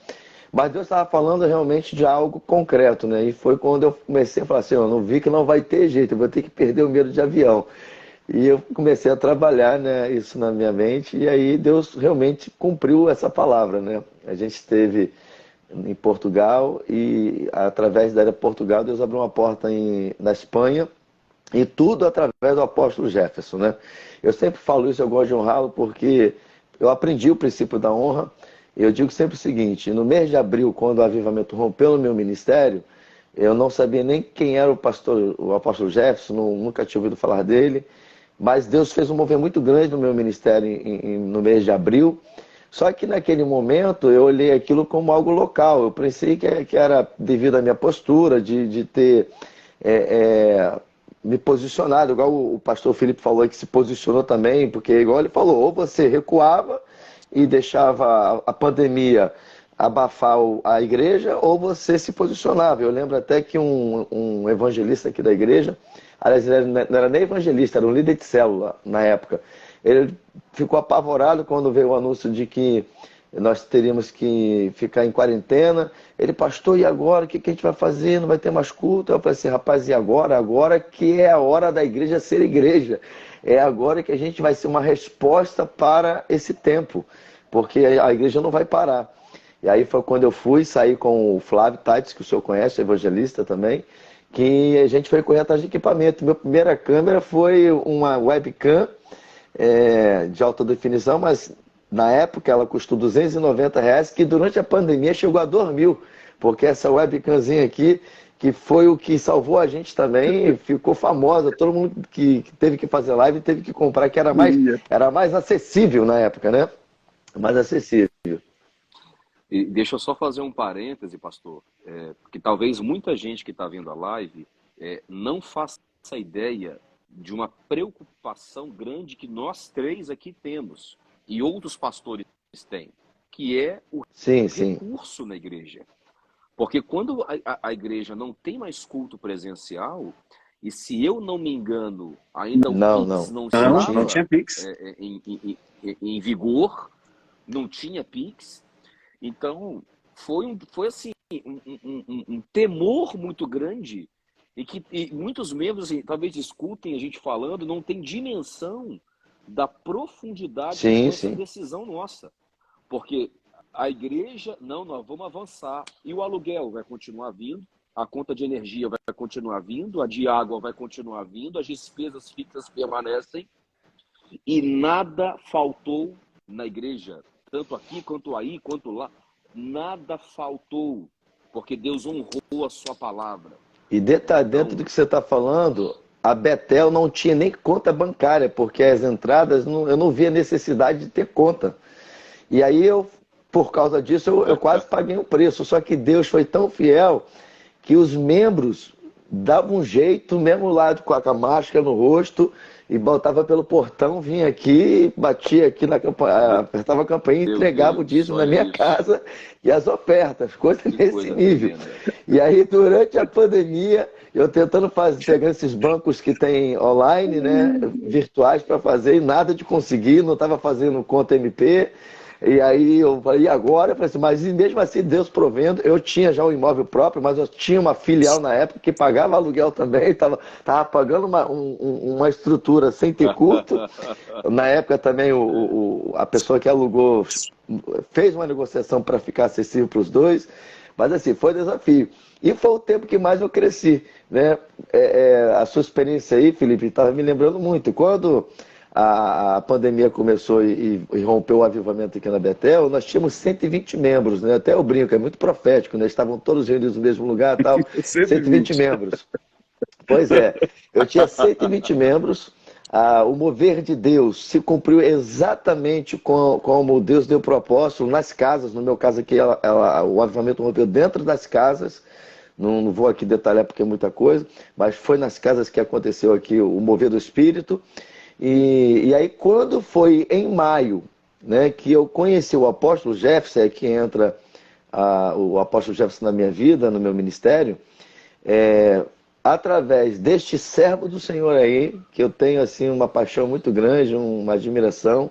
Mas Deus estava falando realmente de algo concreto, né? E foi quando eu comecei a falar assim, eu não vi que não vai ter jeito, eu vou ter que perder o medo de avião. E eu comecei a trabalhar, né, isso na minha mente, e aí Deus realmente cumpriu essa palavra, né? A gente esteve em Portugal e através da Portugal Deus abriu uma porta na Espanha, e tudo através do apóstolo Jefferson, né? Eu sempre falo isso, eu gosto de honrá-lo porque eu aprendi o princípio da honra. Eu digo sempre o seguinte, no mês de abril, quando o avivamento rompeu no meu ministério, eu não sabia nem quem era o apóstolo Jefferson, nunca tinha ouvido falar dele, mas Deus fez um movimento muito grande no meu ministério no mês de abril. Só que naquele momento eu olhei aquilo como algo local. Eu pensei que era devido à minha postura, de ter me posicionado, igual o pastor Felipe falou que se posicionou também, porque igual ele falou, ou você recuava e deixava a pandemia abafar a igreja, ou você se posicionava. Eu lembro até que um evangelista aqui da igreja, aliás, ele não era nem evangelista, era um líder de célula na época, ele ficou apavorado quando veio o anúncio de que nós teríamos que ficar em quarentena. Ele, pastor, e agora? O que a gente vai fazer? Não vai ter mais culto? Eu falei assim, rapaz, e agora? Agora que é a hora da igreja ser igreja. É agora que a gente vai ser uma resposta para esse tempo, porque a igreja não vai parar. E aí foi quando eu saí com o Flávio Tatis, que o senhor conhece, evangelista também, que a gente foi correr atrás de equipamento. Minha primeira câmera foi uma webcam de alta definição, mas na época ela custou R$ 290, que durante a pandemia chegou a 2.000, porque essa webcamzinha aqui, que foi o que salvou a gente também, ficou famosa. Todo mundo que teve que fazer live teve que comprar, que era mais acessível na época, né? Mais acessível. E deixa eu só fazer um parêntese, pastor, porque talvez muita gente que está vendo a live não faça ideia de uma preocupação grande que nós três aqui temos e outros pastores têm, que é o recurso na igreja. Porque quando a igreja não tem mais culto presencial, e se eu não me engano, ainda o Pix não estava em vigor, não tinha Pix, então foi assim, um temor muito grande, e muitos membros, talvez escutem a gente falando, não tem dimensão da profundidade dessa decisão nossa. Porque a igreja, não, nós vamos avançar. E o aluguel vai continuar vindo, a conta de energia vai continuar vindo, a de água vai continuar vindo, as despesas fixas permanecem e nada faltou na igreja, tanto aqui, quanto aí, quanto lá. Nada faltou, porque Deus honrou a sua palavra. E detalhe, dentro do que você está falando, a Betel não tinha nem conta bancária, porque as entradas, eu não via necessidade de ter conta. E aí, por causa disso, eu quase paguei o preço. Só que Deus foi tão fiel que os membros davam um jeito, mesmo lá com a máscara no rosto, e botava pelo portão, vinha aqui, batia aqui na campainha, apertava a campainha e entregava o dízimo na minha casa e as ofertas, coisa nesse nível. E aí, durante a pandemia, eu tentando pegar esses bancos que tem online, né, virtuais para fazer, e nada de conseguir, não estava fazendo conta MP. E aí eu falei, e agora? Eu falei assim, mas mesmo assim Deus provendo, eu tinha já um imóvel próprio, mas eu tinha uma filial na época que pagava aluguel também, estava pagando uma estrutura sem ter culto. Na época também a pessoa que alugou fez uma negociação para ficar acessível para os dois, mas assim, foi desafio. E foi o tempo que mais eu cresci, né? A sua experiência aí, Felipe, estava me lembrando muito. Quando a pandemia começou e rompeu o avivamento aqui na Betel, nós tínhamos 120 membros, né? Até eu brinco, é muito profético, né? Estavam todos reunidos no mesmo lugar e tal. 120 membros. Pois é, eu tinha 120 membros. O mover de Deus se cumpriu exatamente como Deus deu para o apóstolo nas casas. No meu caso aqui, o avivamento rompeu dentro das casas. Não vou aqui detalhar porque é muita coisa, mas foi nas casas que aconteceu aqui o mover do Espírito. E aí, quando foi em maio, né, que eu conheci o apóstolo Jefferson, é que entra o apóstolo Jefferson na minha vida, no meu ministério, através deste servo do Senhor aí, que eu tenho assim uma paixão muito grande, uma admiração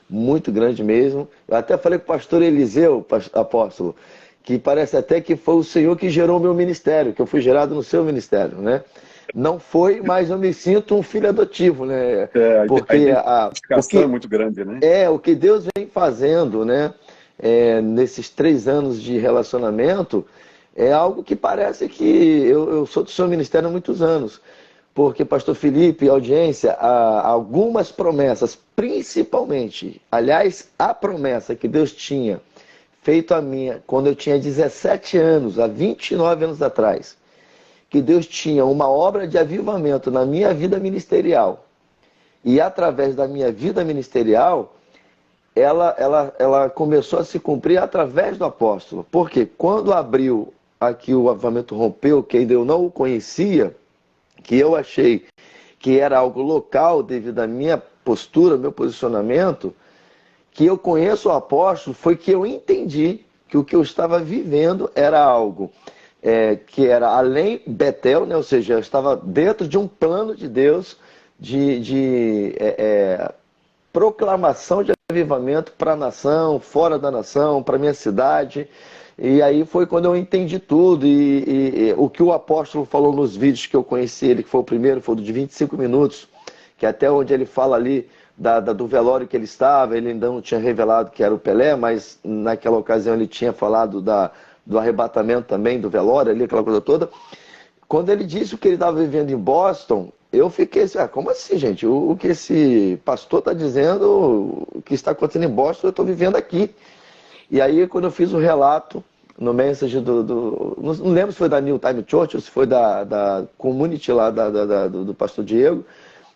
muito grande mesmo. Eu até falei com o pastor Eliseu, apóstolo, que parece até que foi o Senhor que gerou o meu ministério, que eu fui gerado no seu ministério, né? Não foi, mas eu me sinto um filho adotivo, né? Porque a identificação é muito grande, né? O que Deus vem fazendo, né? Nesses 3 anos de relacionamento, é algo que parece que eu sou do seu ministério há muitos anos. Porque, pastor Felipe, audiência, algumas promessas, principalmente, aliás, a promessa que Deus tinha feito a minha quando eu tinha 17 anos, há 29 anos atrás, que Deus tinha uma obra de avivamento na minha vida ministerial. E através da minha vida ministerial, ela começou a se cumprir através do apóstolo. Porque quando abriu aqui o avivamento rompeu, que ainda eu não o conhecia, que eu achei que era algo local devido à minha postura, meu posicionamento, que eu conheço o apóstolo, foi que eu entendi que o que eu estava vivendo era algo que era além Betel, né? Ou seja, eu estava dentro de um plano de Deus de proclamação de avivamento para a nação, fora da nação, para a minha cidade. E aí foi quando eu entendi tudo. E o que o apóstolo falou nos vídeos que eu conheci ele, que foi o primeiro, foi o de 25 minutos, que até onde ele fala ali do velório que ele estava, ele ainda não tinha revelado que era o Pelé, mas naquela ocasião ele tinha falado do arrebatamento também, do velório ali, aquela coisa toda. Quando ele disse o que ele estava vivendo em Boston, eu fiquei assim, como assim, gente? O que esse pastor está dizendo, o que está acontecendo em Boston, eu estou vivendo aqui. E aí, quando eu fiz o relato no message não lembro se foi da New Time Church ou se foi da community lá do pastor Diego,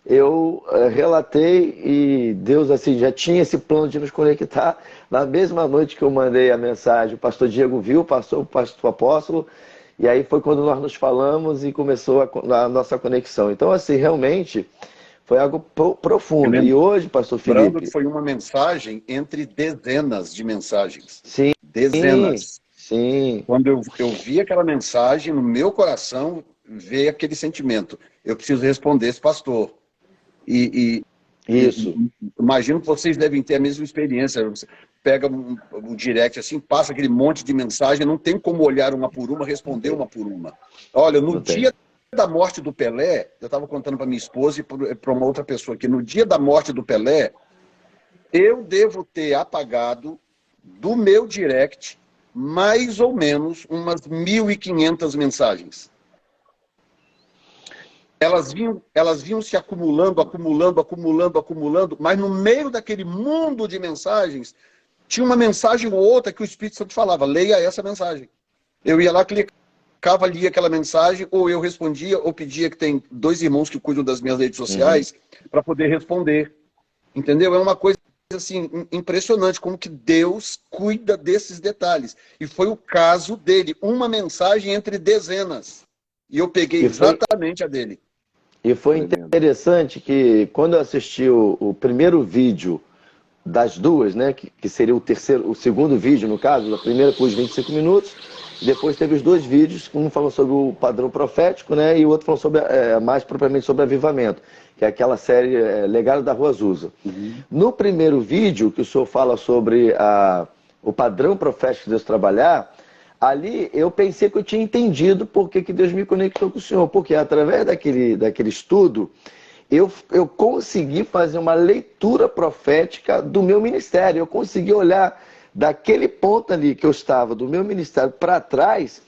eu relatei e Deus assim já tinha esse plano de nos conectar. Na mesma noite que eu mandei a mensagem, o pastor Diego viu, passou o pastor apóstolo, e aí foi quando nós nos falamos e começou a nossa conexão. Então, assim, realmente foi algo profundo. E hoje, pastor Felipe... Foi uma mensagem entre dezenas de mensagens. Sim. Dezenas. Sim. Quando eu vi aquela mensagem, no meu coração veio aquele sentimento. Eu preciso responder esse pastor. Isso. Imagino que vocês devem ter a mesma experiência. Você pega um direct assim, passa aquele monte de mensagem, não tem como olhar uma por uma, responder uma por uma. Olha, no dia da morte do Pelé, eu estava contando para minha esposa e para uma outra pessoa aqui, no dia da morte do Pelé, eu devo ter apagado do meu direct mais ou menos umas 1.500 mensagens. Elas vinham se acumulando, mas no meio daquele mundo de mensagens, tinha uma mensagem ou outra que o Espírito Santo falava, leia essa mensagem. Eu ia lá, clicava, lia aquela mensagem, ou eu respondia, ou pedia, que tem 2 irmãos que cuidam das minhas redes sociais, para poder responder. Entendeu? É uma coisa assim, impressionante, como que Deus cuida desses detalhes. E foi o caso dele, uma mensagem entre dezenas. E eu peguei exatamente a dele. E foi interessante que quando eu assisti o primeiro vídeo das duas, né, que seria o segundo vídeo, no caso, a primeira com os 25 minutos, depois teve os 2 vídeos, um falou sobre o padrão profético, né, e o outro falou sobre, mais propriamente sobre avivamento, que é aquela série Legado da Rua Azusa. No primeiro vídeo, que o senhor fala sobre o padrão profético de Deus trabalhar, ali eu pensei que eu tinha entendido por que Deus me conectou com o senhor, porque através daquele estudo, eu consegui fazer uma leitura profética do meu ministério. Eu consegui olhar daquele ponto ali que eu estava, do meu ministério para trás,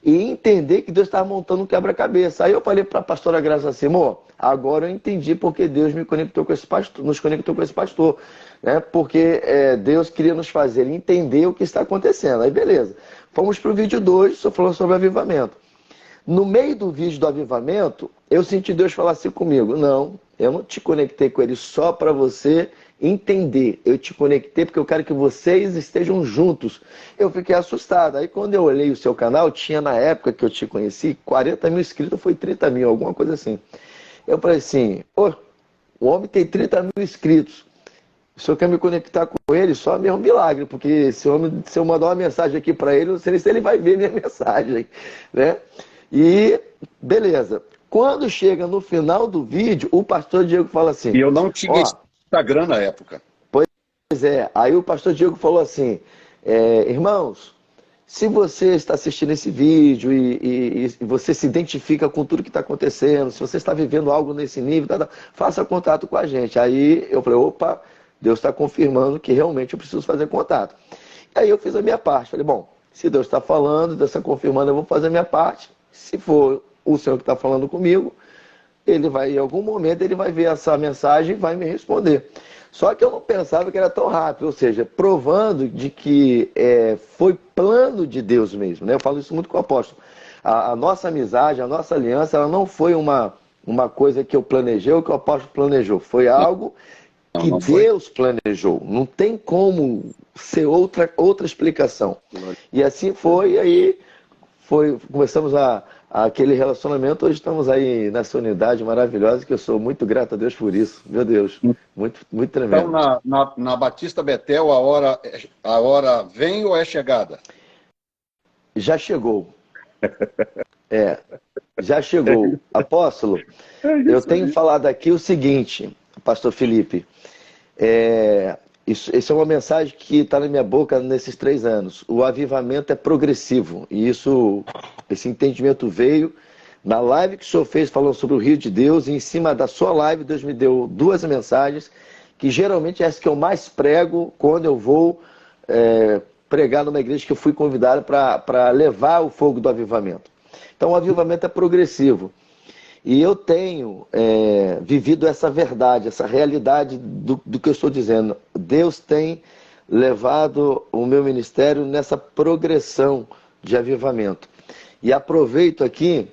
e entender que Deus estava montando um quebra-cabeça. Aí eu falei para a pastora Graça assim, amor, agora eu entendi porque Deus me conectou com esse pastor, nos conectou com esse pastor. Né? Porque Deus queria nos fazer entender o que está acontecendo. Aí beleza. Fomos para o vídeo 2, só falando sobre avivamento. No meio do vídeo do avivamento, eu senti Deus falar assim comigo, não, eu não te conectei com ele só para você entender, eu te conectei porque eu quero que vocês estejam juntos. Eu fiquei assustado. Aí quando eu olhei o seu canal, tinha na época que eu te conheci, 40 mil inscritos, foi 30 mil, alguma coisa assim. Eu falei assim, pô, o homem tem 30 mil inscritos, se eu quer me conectar com ele, só mesmo milagre, porque se eu mandar uma mensagem aqui para ele, eu não sei se ele vai ver minha mensagem, né? E beleza. Quando chega no final do vídeo, o pastor Diego fala assim... E eu não tinha Instagram na época. Pois é. Aí o pastor Diego falou assim, irmãos, se você está assistindo esse vídeo e você se identifica com tudo que está acontecendo, se você está vivendo algo nesse nível, faça contato com a gente. Aí eu falei, opa, Deus está confirmando que realmente eu preciso fazer contato. Aí eu fiz a minha parte. Falei, bom, se Deus está falando, Deus está confirmando, eu vou fazer a minha parte. Se for o Senhor que está falando comigo, ele vai, em algum momento, ele vai ver essa mensagem e vai me responder. Só que eu não pensava que era tão rápido, ou seja, provando de que foi plano de Deus mesmo. Né? Eu falo isso muito com o apóstolo. A nossa amizade, a nossa aliança, ela não foi uma coisa que eu planejei ou que o apóstolo planejou. Foi algo que Deus planejou. Não tem como ser outra explicação. E assim foi, aí começamos aquele relacionamento. Hoje estamos aí nessa unidade maravilhosa, que eu sou muito grato a Deus por isso. Meu Deus, muito, muito tremendo. Então, na Batista Betel, a hora vem ou é chegada? Já chegou. Já chegou. Apóstolo, eu tenho falado aqui o seguinte, pastor Felipe, isso é uma mensagem que está na minha boca nesses 3 anos. O avivamento é progressivo. E esse entendimento veio na live que o senhor fez falando sobre o Rio de Deus. E em cima da sua live, Deus me deu 2 mensagens, que geralmente é as que eu mais prego quando eu vou pregar numa igreja que eu fui convidado para levar o fogo do avivamento. Então o avivamento é progressivo. E eu tenho vivido essa verdade, essa realidade do que eu estou dizendo. Deus tem levado o meu ministério nessa progressão de avivamento. E aproveito aqui,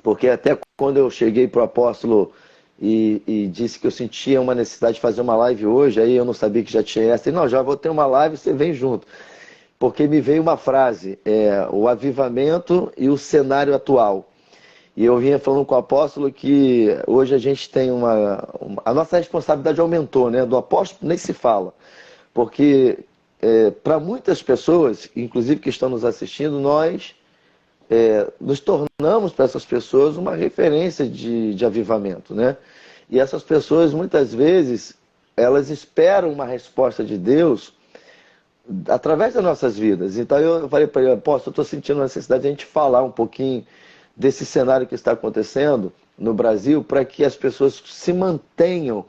porque até quando eu cheguei para o apóstolo e disse que eu sentia uma necessidade de fazer uma live hoje, aí eu não sabia que já tinha essa. E não, já vou ter uma live, você vem junto. Porque me veio uma frase, o avivamento e o cenário atual. E eu vinha falando com o apóstolo que hoje a gente tem a nossa responsabilidade aumentou, né? Do apóstolo nem se fala. Porque para muitas pessoas, inclusive que estão nos assistindo, nós nos tornamos para essas pessoas uma referência de avivamento, né? E essas pessoas, muitas vezes, elas esperam uma resposta de Deus através das nossas vidas. Então eu falei para ele, apóstolo, eu estou sentindo a necessidade de a gente falar um pouquinho desse cenário que está acontecendo no Brasil, para que as pessoas se mantenham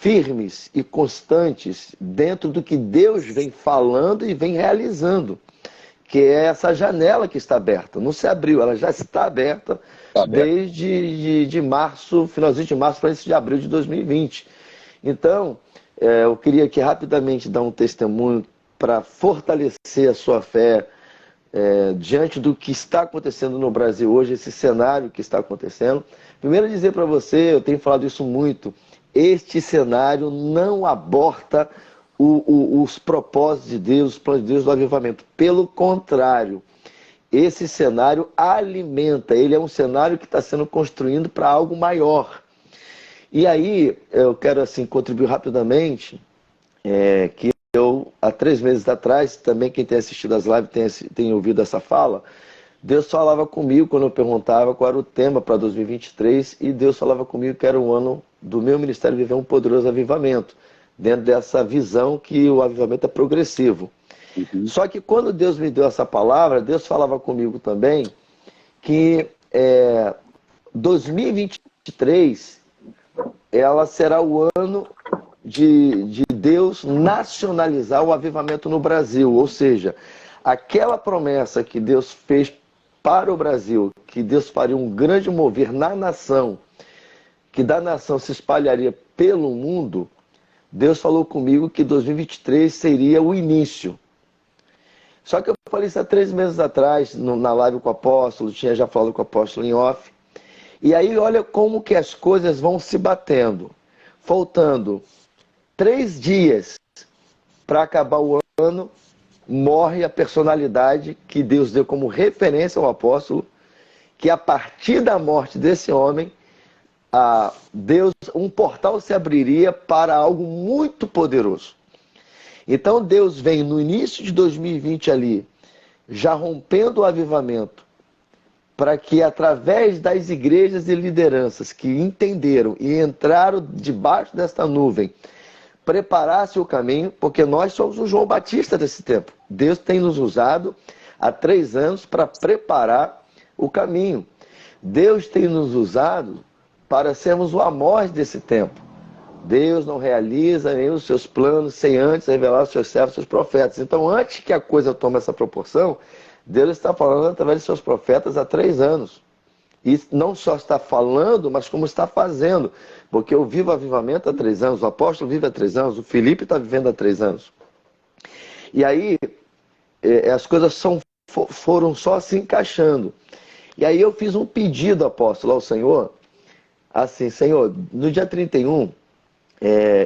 firmes e constantes dentro do que Deus vem falando e vem realizando, que é essa janela que está aberta. Não se abriu, ela já está aberta desde de março, finalzinho de março para início de abril de 2020. Então, eu queria aqui rapidamente dar um testemunho para fortalecer a sua fé diante do que está acontecendo no Brasil hoje, esse cenário que está acontecendo. Primeiro dizer para você, eu tenho falado isso muito, este cenário não aborta os propósitos de Deus, os planos de Deus do avivamento. Pelo contrário, esse cenário alimenta, ele é um cenário que está sendo construído para algo maior. E aí, eu quero assim contribuir rapidamente, que eu, há 3 meses atrás, também quem tem assistido as lives tem ouvido essa fala, Deus falava comigo quando eu perguntava qual era o tema para 2023, e Deus falava comigo que era o ano do meu ministério viver um poderoso avivamento, dentro dessa visão que o avivamento é progressivo. Uhum. Só que quando Deus me deu essa palavra, Deus falava comigo também que 2023 ela será o ano de Deus nacionalizar o avivamento no Brasil, ou seja, aquela promessa que Deus fez para o Brasil, que Deus faria um grande mover na nação, que da nação se espalharia pelo mundo, Deus falou comigo que 2023 seria o início. Só que eu falei isso há 3 meses atrás, na live com o apóstolo, tinha já falado com o apóstolo em off. E aí olha como que as coisas vão se batendo. Faltando 3 dias para acabar o ano, morre a personalidade que Deus deu como referência ao apóstolo, que a partir da morte desse homem, um portal se abriria para algo muito poderoso. Então Deus vem no início de 2020 ali, já rompendo o avivamento, para que através das igrejas e lideranças que entenderam e entraram debaixo desta nuvem, preparasse o caminho, porque nós somos o João Batista desse tempo. Deus tem nos usado há 3 anos para preparar o caminho. Deus tem nos usado para sermos o Amós desse tempo. Deus não realiza nem os seus planos sem antes revelar os seus servos, seus profetas. Então, antes que a coisa tome essa proporção, Deus está falando através de seus profetas há 3 anos. E não só está falando, mas como está fazendo. Porque eu vivo avivamento há 3 anos, o apóstolo vive há 3 anos, o Felipe está vivendo há 3 anos. E aí, as coisas foram só se encaixando. E aí eu fiz um pedido, apóstolo, ao Senhor, assim, Senhor, no dia 31,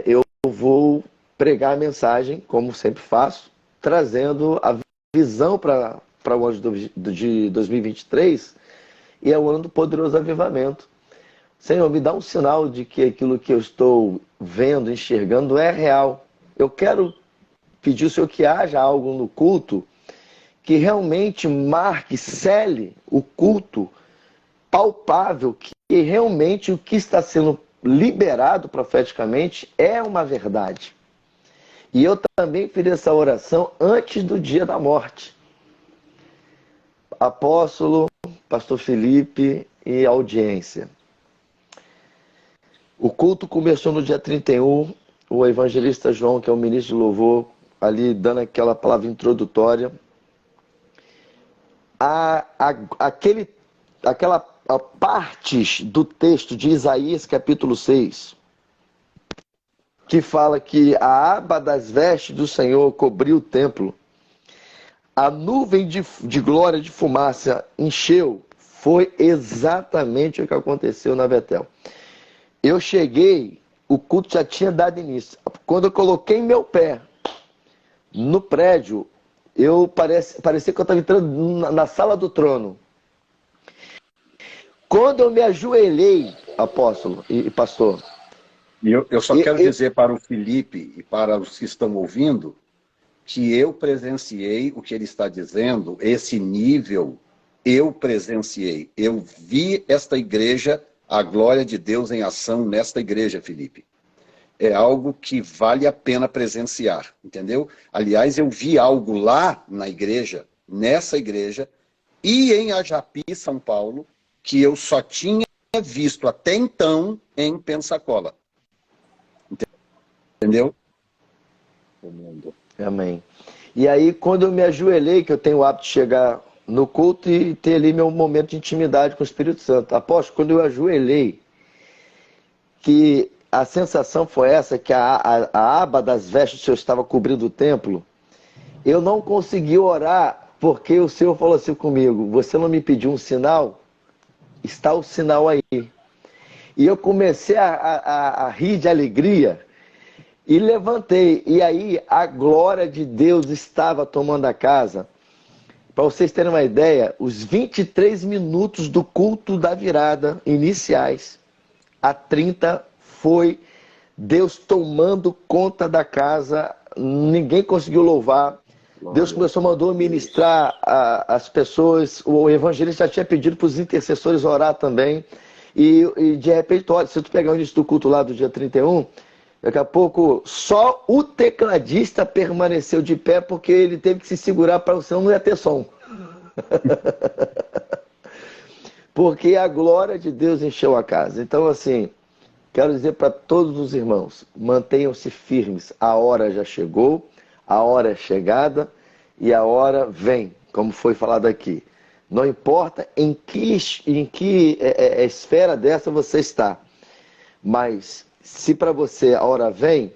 eu vou pregar a mensagem, como sempre faço, trazendo a visão para o ano de 2023, e é o ano do poderoso avivamento. Senhor, me dá um sinal de que aquilo que eu estou vendo, enxergando é real. Eu quero pedir ao Senhor que haja algo no culto que realmente marque, cele o culto palpável, que realmente o que está sendo liberado profeticamente é uma verdade. E eu também fiz essa oração antes do dia da morte. Apóstolo, pastor Felipe e audiência. O culto começou no dia 31, o evangelista João, que é o ministro de louvor, ali dando aquela palavra introdutória. Aquela partes do texto de Isaías, capítulo 6, que fala que a aba das vestes do Senhor cobriu o templo, a nuvem de glória de fumaça encheu, foi exatamente o que aconteceu na Betel. Eu cheguei, o culto já tinha dado início. Quando eu coloquei meu pé no prédio, parecia que eu estava entrando na sala do trono. Quando eu me ajoelhei, apóstolo e pastor... Eu só quero dizer para o Felipe e para os que estão ouvindo que eu presenciei o que ele está dizendo, esse nível, eu presenciei. Eu vi esta igreja, a glória de Deus em ação nesta igreja, Felipe. É algo que vale a pena presenciar, entendeu? Aliás, eu vi algo lá na igreja, nessa igreja, e em Ajapi, São Paulo, que eu só tinha visto até então em Pensacola. Entendeu? Amém. E aí, quando eu me ajoelhei, que eu tenho o hábito de chegar no culto e ter ali meu momento de intimidade com o Espírito Santo. Apóstolo, quando eu ajoelhei, que a sensação foi essa, que a aba das vestes do Senhor estava cobrindo o templo, eu não consegui orar, porque o Senhor falou assim comigo: você não me pediu um sinal? Está o sinal aí. E eu comecei a rir de alegria e levantei. E aí a glória de Deus estava tomando a casa. Para vocês terem uma ideia, os 23 minutos do culto da virada iniciais, a 30 foi Deus tomando conta da casa, ninguém conseguiu louvar. Deus começou, mandou ministrar as pessoas, o evangelista já tinha pedido para os intercessores orar também. E de repente, olha, se tu pegar o início do culto lá do dia 31, daqui a pouco só o tecladista permaneceu de pé porque ele teve que se segurar, para senão não ia ter som. Porque a glória de Deus encheu a casa. Então, assim, quero dizer para todos os irmãos, mantenham-se firmes. A hora já chegou, a hora é chegada e a hora vem, como foi falado aqui. Não importa em que esfera dessa você está, mas se para você a hora vem,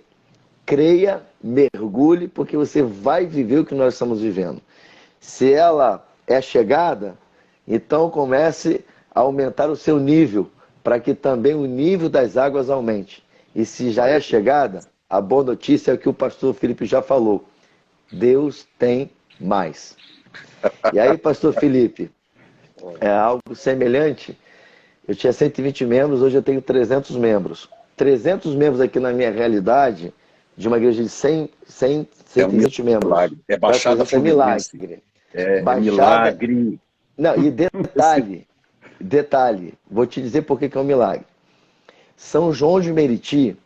creia, mergulhe, porque você vai viver o que nós estamos vivendo. Se ela é chegada, então comece a aumentar o seu nível, para que também o nível das águas aumente. E se já é chegada, a boa notícia é o que o pastor Felipe já falou: Deus tem mais. E aí, pastor Felipe, é algo semelhante. Eu tinha 120 membros, hoje eu tenho 300 membros. 300 membros aqui na minha realidade, de uma igreja de 120 membros. É Baixada Fluminense. Milagre. É milagre. Não, e detalhe, vou te dizer por que é um milagre. São João de Meriti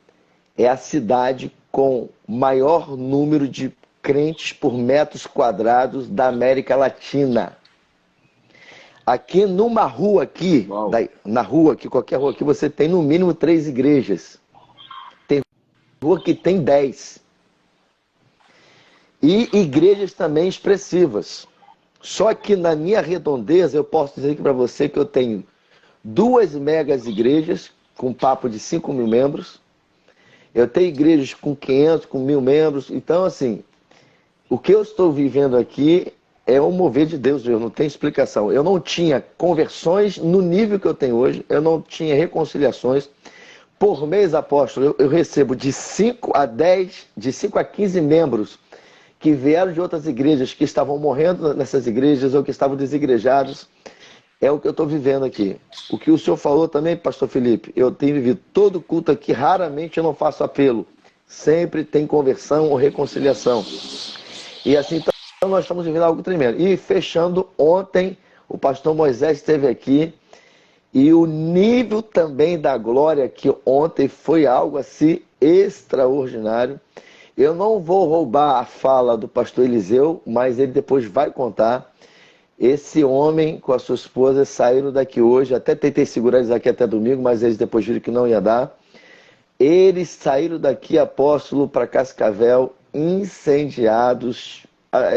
é a cidade com maior número de crentes por metros quadrados da América Latina. Aqui numa rua aqui, na rua aqui, qualquer rua aqui, você tem no mínimo 3 igrejas. Tem rua que tem 10. E igrejas também expressivas. Só que na minha redondeza, eu posso dizer aqui para você que eu tenho 2 megas igrejas, com papo de 5.000 membros. Eu tenho igrejas com 500, com 1.000 membros. Então, assim, o que eu estou vivendo aqui é um mover de Deus, eu não tenho explicação. Eu não tinha conversões no nível que eu tenho hoje, eu não tinha reconciliações. Por mês, apóstolo, eu recebo de 5 a 10, de 5 a 15 membros que vieram de outras igrejas, que estavam morrendo nessas igrejas ou que estavam desigrejados. É o que eu estou vivendo aqui. O que o senhor falou também, pastor Felipe, eu tenho vivido todo culto aqui, raramente eu não faço apelo. Sempre tem conversão ou reconciliação. E assim, então nós estamos vivendo algo tremendo. E fechando, ontem o pastor Moisés esteve aqui e o nível também da glória aqui ontem foi algo assim extraordinário. Eu não vou roubar a fala do pastor Eliseu, mas ele depois vai contar. Esse homem com a sua esposa saíram daqui hoje, até tentei segurar eles aqui até domingo, mas eles depois viram que não ia dar. Eles saíram daqui, apóstolo, para Cascavel, incendiados,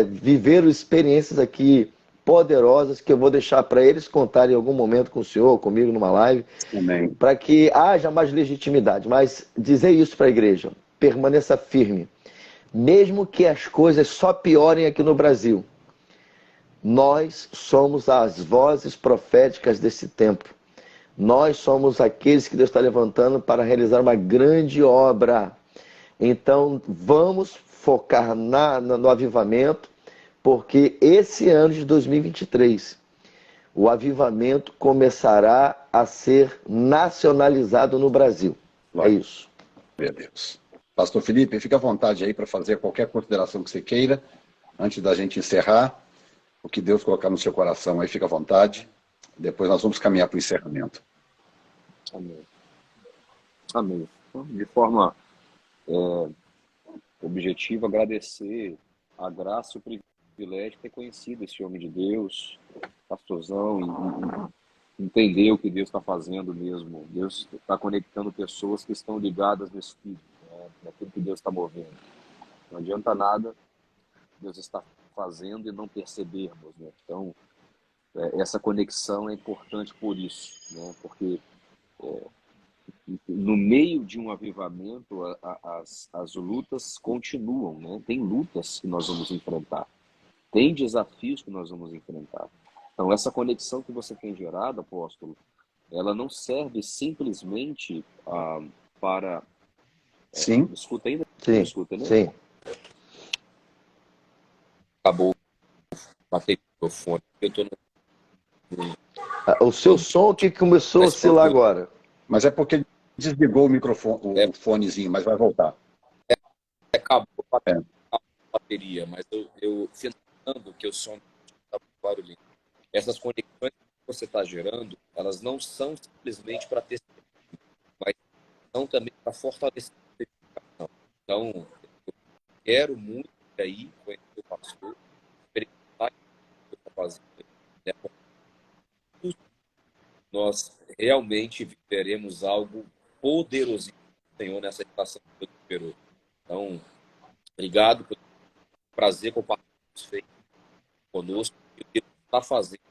viveram experiências aqui poderosas que eu vou deixar para eles contarem em algum momento com o senhor, comigo numa live, para que haja mais legitimidade. Mas dizer isso para a igreja: permaneça firme. Mesmo que as coisas só piorem aqui no Brasil, nós somos as vozes proféticas desse tempo. Nós somos aqueles que Deus está levantando para realizar uma grande obra. Então, vamos focar no avivamento, porque esse ano de 2023, o avivamento começará a ser nacionalizado no Brasil. É isso. Meu Deus. Pastor Felipe, fica à vontade aí para fazer qualquer consideração que você queira, antes da gente encerrar. O que Deus colocar no seu coração aí, fica à vontade. Depois nós vamos caminhar para o encerramento. Amém. Amém. De forma objetiva, agradecer a graça e o privilégio de ter conhecido esse homem de Deus, pastorzão, e entender o que Deus está fazendo mesmo. Deus está conectando pessoas que estão ligadas no Espírito. naquilo que Deus está movendo. Não adianta nada Deus está fazendo e não percebermos, né? Então, essa conexão é importante por isso, né? Porque no meio de um avivamento, as lutas continuam, né? Tem lutas que nós vamos enfrentar, tem desafios que nós vamos enfrentar. Então, essa conexão que você tem gerado, apóstolo, ela não serve simplesmente para... Sim. Me escuta ainda? Sim. Me escuta, né? Sim. Acabou bater o microfone. Eu tô O seu som que começou a oscilar agora. Mas é porque desligou o microfone, o fonezinho, mas vai voltar. Acabou a bateria, mas eu finalizando que o som está barulhinho. Essas conexões que você está gerando, elas não são simplesmente para testemunho, mas são também para fortalecer a edificação. Então, eu quero muito aí conhecer o pastor, experimentar o que eu estou fazendo, né? Nós realmente viveremos algo poderosíssimo do Senhor nessa estação que Deus esperou. Então, obrigado pelo prazer compartilhar isso feito conosco, o que Deus está fazendo,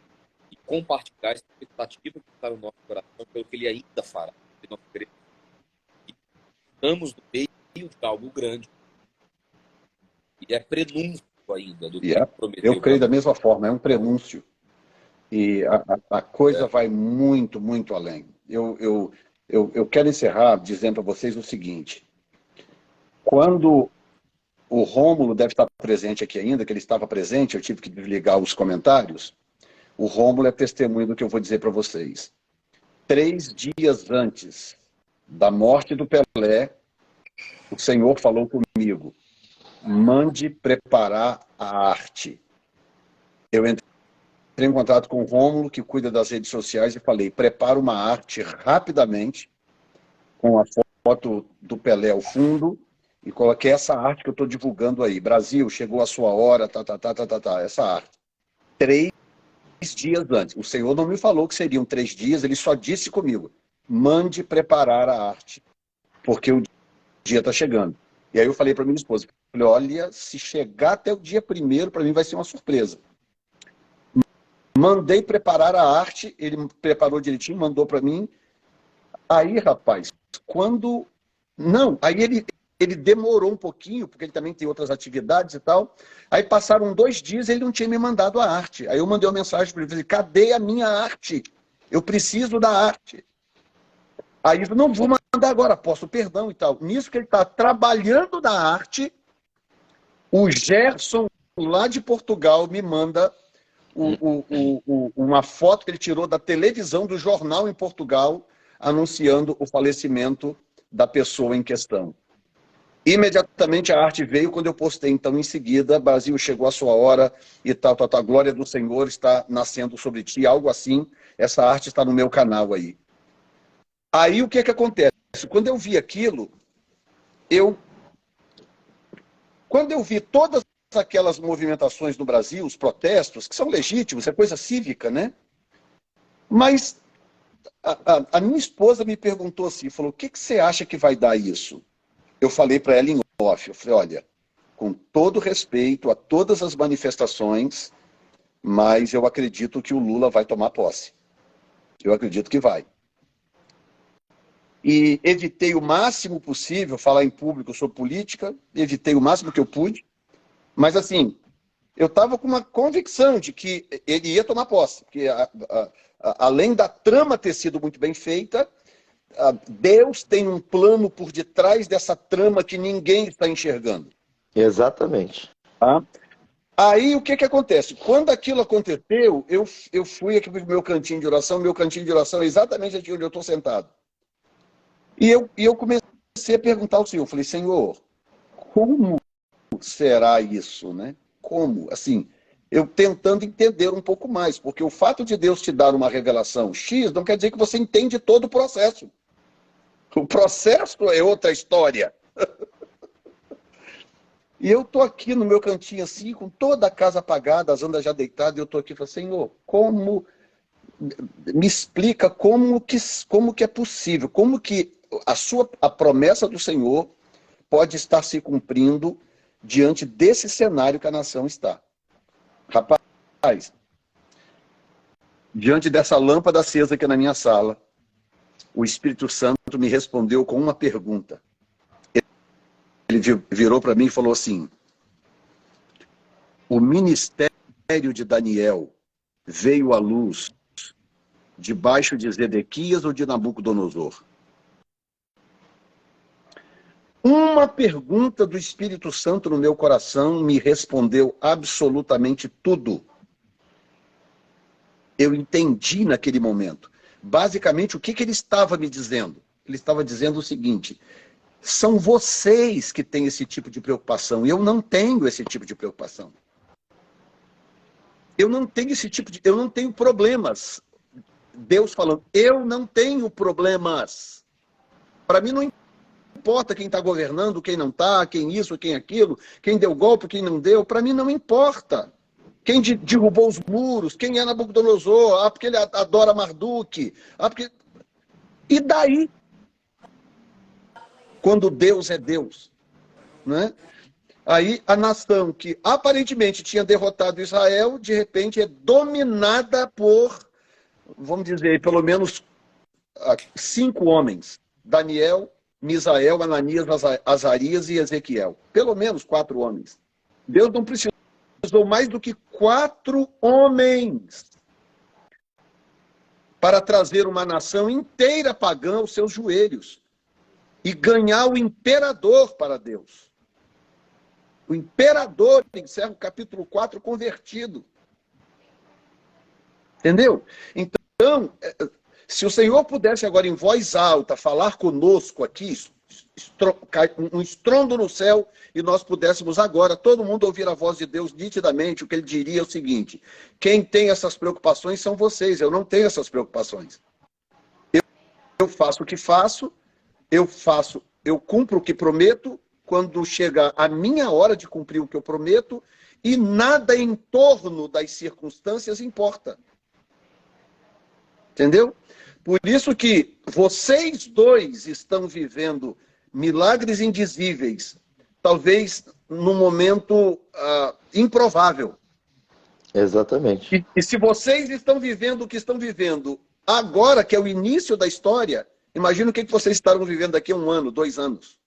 e compartilhar essa expectativa que está no nosso coração pelo que Ele ainda fará. Que nós queremos. E estamos no meio de algo grande. E é prenúncio ainda do que Ele prometeu. Eu creio da mesma forma, é um prenúncio. E a coisa vai muito, muito além. Eu quero encerrar dizendo para vocês o seguinte. Quando o Rômulo deve estar presente aqui ainda, que ele estava presente, eu tive que desligar os comentários. O Rômulo é testemunho do que eu vou dizer para vocês. 3 dias antes da morte do Pelé, o Senhor falou comigo, mande preparar a arte. Eu entrei em contato com o Rômulo, que cuida das redes sociais, e falei, prepara uma arte rapidamente, com a foto do Pelé ao fundo, e coloquei essa arte que eu estou divulgando aí. Brasil, chegou a sua hora, essa arte. 3 dias antes. O Senhor não me falou que seriam 3 dias, ele só disse comigo, mande preparar a arte, porque o dia está chegando. E aí eu falei para minha esposa, falei, olha, se chegar até o dia 1º, para mim vai ser uma surpresa. Mandei preparar a arte, ele preparou direitinho, mandou para mim. Aí, rapaz, quando... Não, aí ele demorou um pouquinho, porque ele também tem outras atividades e tal. Aí passaram 2 dias e ele não tinha me mandado a arte. Aí eu mandei uma mensagem para ele, falei, cadê a minha arte? Eu preciso da arte. Aí ele falou, não, vou mandar agora, posso, perdão e tal. Nisso que ele está trabalhando na arte, o Gerson, lá de Portugal, me manda uma foto que ele tirou da televisão, do jornal em Portugal, anunciando o falecimento da pessoa em questão. Imediatamente a arte veio quando eu postei, então em seguida, Brasil, chegou a sua hora e tal, a glória do Senhor está nascendo sobre ti, algo assim, essa arte está no meu canal aí. Aí o que acontece? Quando eu vi aquilo, quando eu vi todas aquelas movimentações no Brasil, os protestos, que são legítimos, é coisa cívica, né? Mas a minha esposa me perguntou assim, falou, o que você acha que vai dar isso? Eu falei para ela em off, eu falei, olha, com todo respeito a todas as manifestações, mas eu acredito que o Lula vai tomar posse. Eu acredito que vai. E evitei o máximo possível falar em público sobre política, evitei o máximo que eu pude, mas assim, eu estava com uma convicção de que ele ia tomar posse, porque além da trama ter sido muito bem feita, Deus tem um plano por detrás dessa trama que ninguém está enxergando. Exatamente. Tá? Aí o que acontece? Quando aquilo aconteceu, eu fui aqui para o meu cantinho de oração é exatamente aqui onde eu estou sentado. E eu comecei a perguntar ao Senhor, eu falei, Senhor, como será isso, né? Como? Assim, eu tentando entender um pouco mais, porque o fato de Deus te dar uma revelação X não quer dizer que você entende todo o processo. O processo é outra história. E eu estou aqui no meu cantinho assim, com toda a casa apagada, as andas já deitadas, e eu estou aqui e falo, Senhor, como... Me explica como que é possível, como que a promessa do Senhor pode estar se cumprindo diante desse cenário que a nação está. Rapaz, diante dessa lâmpada acesa aqui na minha sala, o Espírito Santo me respondeu com uma pergunta. Ele virou para mim e falou assim: o ministério de Daniel veio à luz debaixo de Zedequias ou de Nabucodonosor? Uma pergunta do Espírito Santo no meu coração me respondeu absolutamente tudo. Eu entendi naquele momento. Basicamente, o que ele estava me dizendo? Ele estava dizendo o seguinte: são vocês que têm esse tipo de preocupação. Eu não tenho esse tipo de preocupação. Eu não tenho eu não tenho problemas. Deus falando, eu não tenho problemas. Para mim não importa quem está governando, quem não está, quem isso, quem aquilo, quem deu golpe, quem não deu. Para mim não importa. Quem derrubou os muros, quem é Nabucodonosor, porque ele adora Marduk. Porque... E daí? Quando Deus é Deus, né? Aí a nação que aparentemente tinha derrotado Israel, de repente é dominada por, vamos dizer, pelo menos 5 homens. Daniel, Misael, Ananias, Azarias e Ezequiel. Pelo menos 4 homens. Deus não precisou mais do que 4 homens para trazer uma nação inteira pagã aos seus joelhos e ganhar o imperador para Deus. O imperador encerra o capítulo 4 convertido. Entendeu? Então, se o Senhor pudesse agora em voz alta falar conosco aqui, um estrondo no céu, e nós pudéssemos agora, todo mundo ouvir a voz de Deus nitidamente, o que ele diria é o seguinte: quem tem essas preocupações são vocês, eu não tenho essas preocupações. Eu faço o que faço, eu cumpro o que prometo, quando chega a minha hora de cumprir o que eu prometo, e nada em torno das circunstâncias importa. Entendeu? Por isso que vocês dois estão vivendo milagres indizíveis, talvez num momento improvável. Exatamente. E se vocês estão vivendo o que estão vivendo agora, que é o início da história, imagina o que vocês estarão vivendo daqui a 1 ano, 2 anos.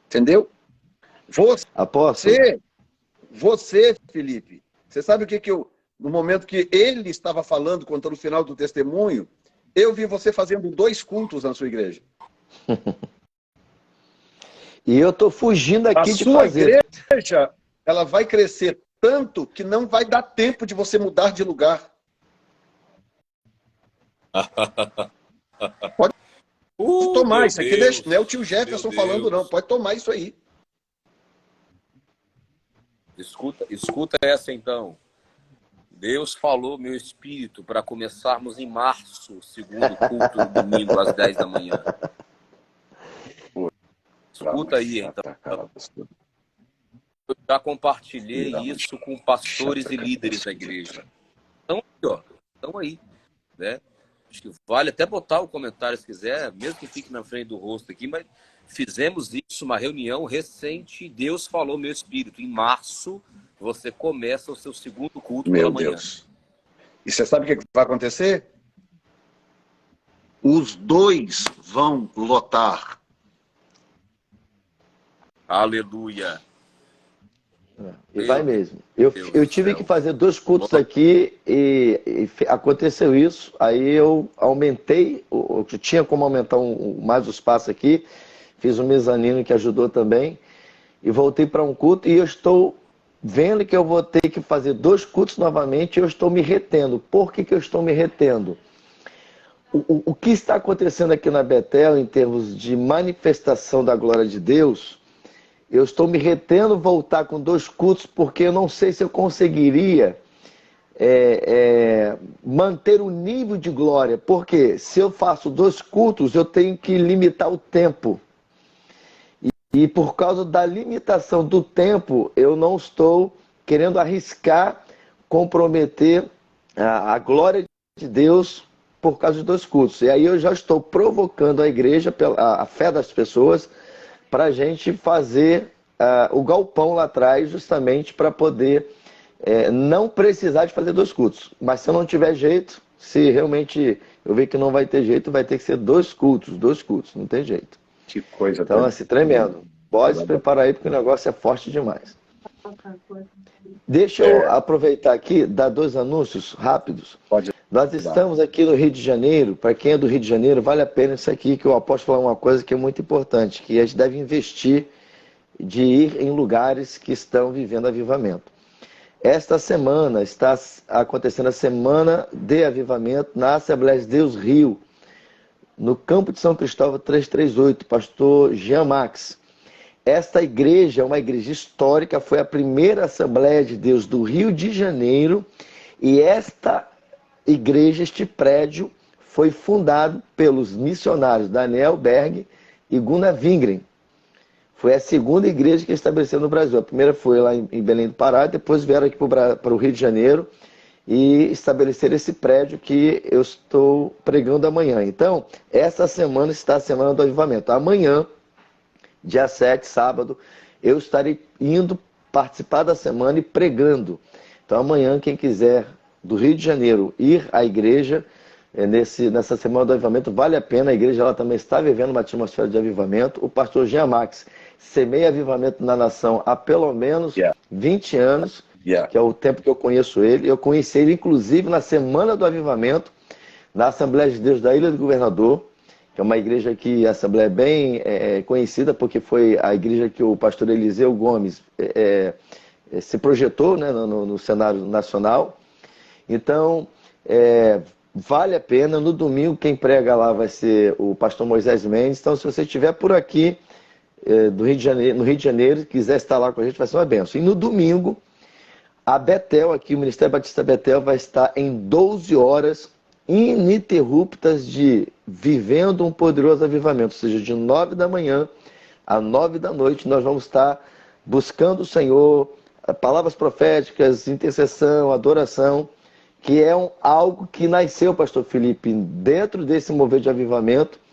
Entendeu? Você, Felipe, você sabe o que eu... No momento que ele estava falando, contando o final do testemunho, eu vi você fazendo 2 cultos na sua igreja. E eu estou fugindo aqui de fazer. A sua igreja, ela vai crescer tanto que não vai dar tempo de você mudar de lugar. Pode tomar isso aqui, não é o tio Jefferson falando não, pode tomar isso aí. Escuta essa então. Deus falou meu espírito para começarmos em março, o segundo culto no domingo às 10 da manhã. Escuta aí então. Eu já compartilhei isso com pastores e líderes da igreja. Então, estão aí, né? Acho que vale até botar o comentário se quiser, mesmo que fique na frente do rosto aqui, mas fizemos isso, uma reunião recente, Deus falou meu espírito. Em março, você começa o seu segundo culto pela manhã. Meu Deus. E você sabe o que vai acontecer? Os 2 vão lotar. Aleluia. E vai mesmo. Eu tive que fazer 2 cultos aqui e aconteceu isso. Aí eu aumentei, eu tinha como aumentar mais o espaço aqui. Fiz um mezanino que ajudou também. E voltei para um culto e eu estou vendo que eu vou ter que fazer 2 cultos novamente. E eu estou me retendo. Por que eu estou me retendo? O que está acontecendo aqui na Betel em termos de manifestação da glória de Deus... Eu estou me retendo voltar com 2 cultos porque eu não sei se eu conseguiria manter o nível de glória. Porque se eu faço 2 cultos, eu tenho que limitar o tempo. E por causa da limitação do tempo, eu não estou querendo arriscar, comprometer a glória de Deus por causa de 2 cultos. E aí eu já estou provocando a igreja, a fé das pessoas, para a gente fazer o galpão lá atrás, justamente para poder não precisar de fazer 2 cultos. Mas se eu não tiver jeito, se realmente eu ver que não vai ter jeito, vai ter que ser 2 cultos, não tem jeito. Que coisa. Então, assim, tremendo. Pode se preparar aí, porque o negócio é forte demais. Deixa eu aproveitar aqui, dar 2 anúncios rápidos. Pode. Nós estamos aqui no Rio de Janeiro. Para quem é do Rio de Janeiro, vale a pena isso aqui, que eu posso falar uma coisa que é muito importante, que a gente deve investir de ir em lugares que estão vivendo avivamento. Esta semana está acontecendo a Semana de Avivamento na Assembleia de Deus Rio, no Campo de São Cristóvão 338, pastor Jean Max. Esta igreja é uma igreja histórica, foi a primeira Assembleia de Deus do Rio de Janeiro, e esta igreja, este prédio, foi fundado pelos missionários Daniel Berg e Gunnar Wingren. Foi a segunda igreja que estabeleceu no Brasil. A primeira foi lá em Belém do Pará, depois vieram aqui para o Rio de Janeiro e estabeleceram esse prédio que eu estou pregando amanhã. Então, essa semana está a Semana do Avivamento. Amanhã, dia 7, sábado, eu estarei indo participar da semana e pregando. Então, amanhã, quem quiser do Rio de Janeiro ir à igreja, nessa Semana do Avivamento, vale a pena. A igreja ela também está vivendo uma atmosfera de avivamento. O pastor Jean Max semeia avivamento na nação há pelo menos 20 anos, que é o tempo que eu conheço ele. Eu conheci ele, inclusive, na Semana do Avivamento, na Assembleia de Deus da Ilha do Governador, que é uma igreja que a Assembleia é bem conhecida, porque foi a igreja que o pastor Eliseu Gomes se projetou, né, no cenário nacional. Então, vale a pena. No domingo, quem prega lá vai ser o pastor Moisés Mendes. Então, se você estiver por aqui, no Rio de Janeiro, quiser estar lá com a gente, vai ser uma benção. E no domingo, a Betel, aqui, o Ministério Batista Betel, vai estar em 12 horas ininterruptas de vivendo um poderoso avivamento. Ou seja, de 9 da manhã a 9 da noite, nós vamos estar buscando o Senhor, palavras proféticas, intercessão, adoração, que é algo que nasceu, pastor Felipe, dentro desse mover de avivamento,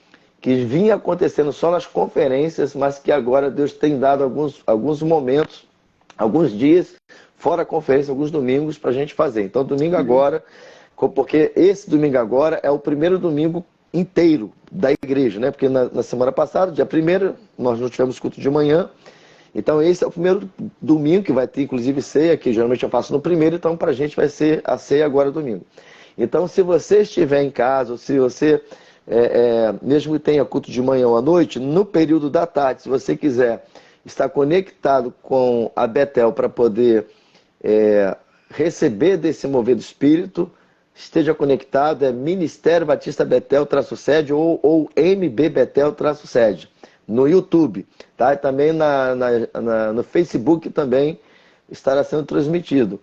que vinha acontecendo só nas conferências, mas que agora Deus tem dado alguns momentos, alguns dias, fora a conferência, alguns domingos, para a gente fazer. Então, domingo agora, porque esse domingo agora é o primeiro domingo inteiro da igreja, né? Porque na semana passada, dia 1º, nós não tivemos culto de manhã. Então, esse é o primeiro domingo que vai ter, inclusive, ceia, que geralmente eu faço no primeiro, então para a gente vai ser a ceia agora domingo. Então, se você estiver em casa, ou se você, mesmo que tenha culto de manhã ou à noite, no período da tarde, se você quiser estar conectado com a Betel para poder receber desse mover do Espírito, esteja conectado, é Ministério Batista Betel-sede ou MB Betel-sede. No YouTube, tá? E também no Facebook também estará sendo transmitido.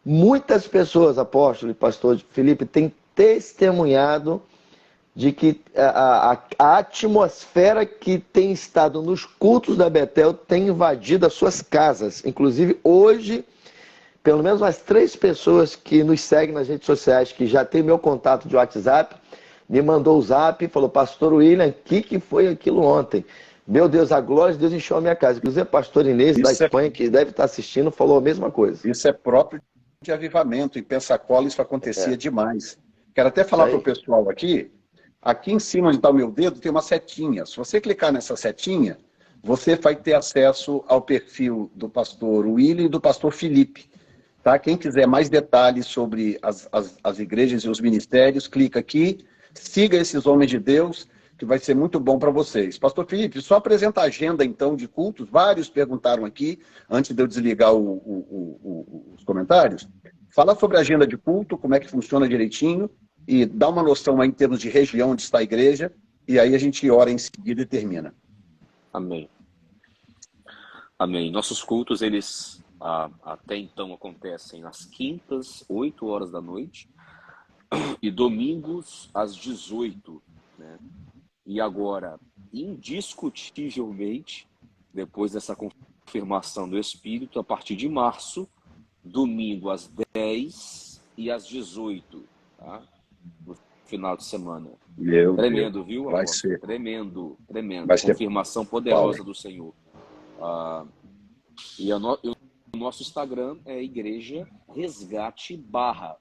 Muitas pessoas, apóstolo e pastor Felipe, têm testemunhado de que a atmosfera que tem estado nos cultos da Betel tem invadido as suas casas. Inclusive, hoje, pelo menos umas 3 pessoas que nos seguem nas redes sociais, que já tem meu contato de WhatsApp, me mandou o zap e falou: pastor William, o que foi aquilo ontem? Meu Deus, a glória de Deus encheu a minha casa. Inclusive, a pastora Inês da Espanha, que deve estar assistindo, falou a mesma coisa. Isso é próprio de avivamento. Em Pensacola isso acontecia demais. Quero até falar para o pessoal aqui em cima onde está o meu dedo tem uma setinha. Se você clicar nessa setinha, você vai ter acesso ao perfil do pastor William e do pastor Felipe. Tá? Quem quiser mais detalhes sobre as igrejas e os ministérios, clica aqui, siga esses homens de Deus, que vai ser muito bom para vocês. Pastor Felipe, só apresenta a agenda, então, de cultos. Vários perguntaram aqui, antes de eu desligar os comentários. Fala sobre a agenda de culto, como é que funciona direitinho, e dá uma noção aí em termos de região onde está a igreja, e aí a gente ora em seguida e termina. Amém. Amém. Nossos cultos, eles até então acontecem às quintas, 8 horas da noite, e domingos às 18, né? E agora, indiscutivelmente, depois dessa confirmação do Espírito, a partir de março, domingo às 10 e às 18, tá? final de semana. Meu Tremendo, Deus. viu, Vai apóstolo? ser. Tremendo, tremendo. Vai ser. Confirmação poderosa do Senhor. E o nosso Instagram é Igreja Resgate Barra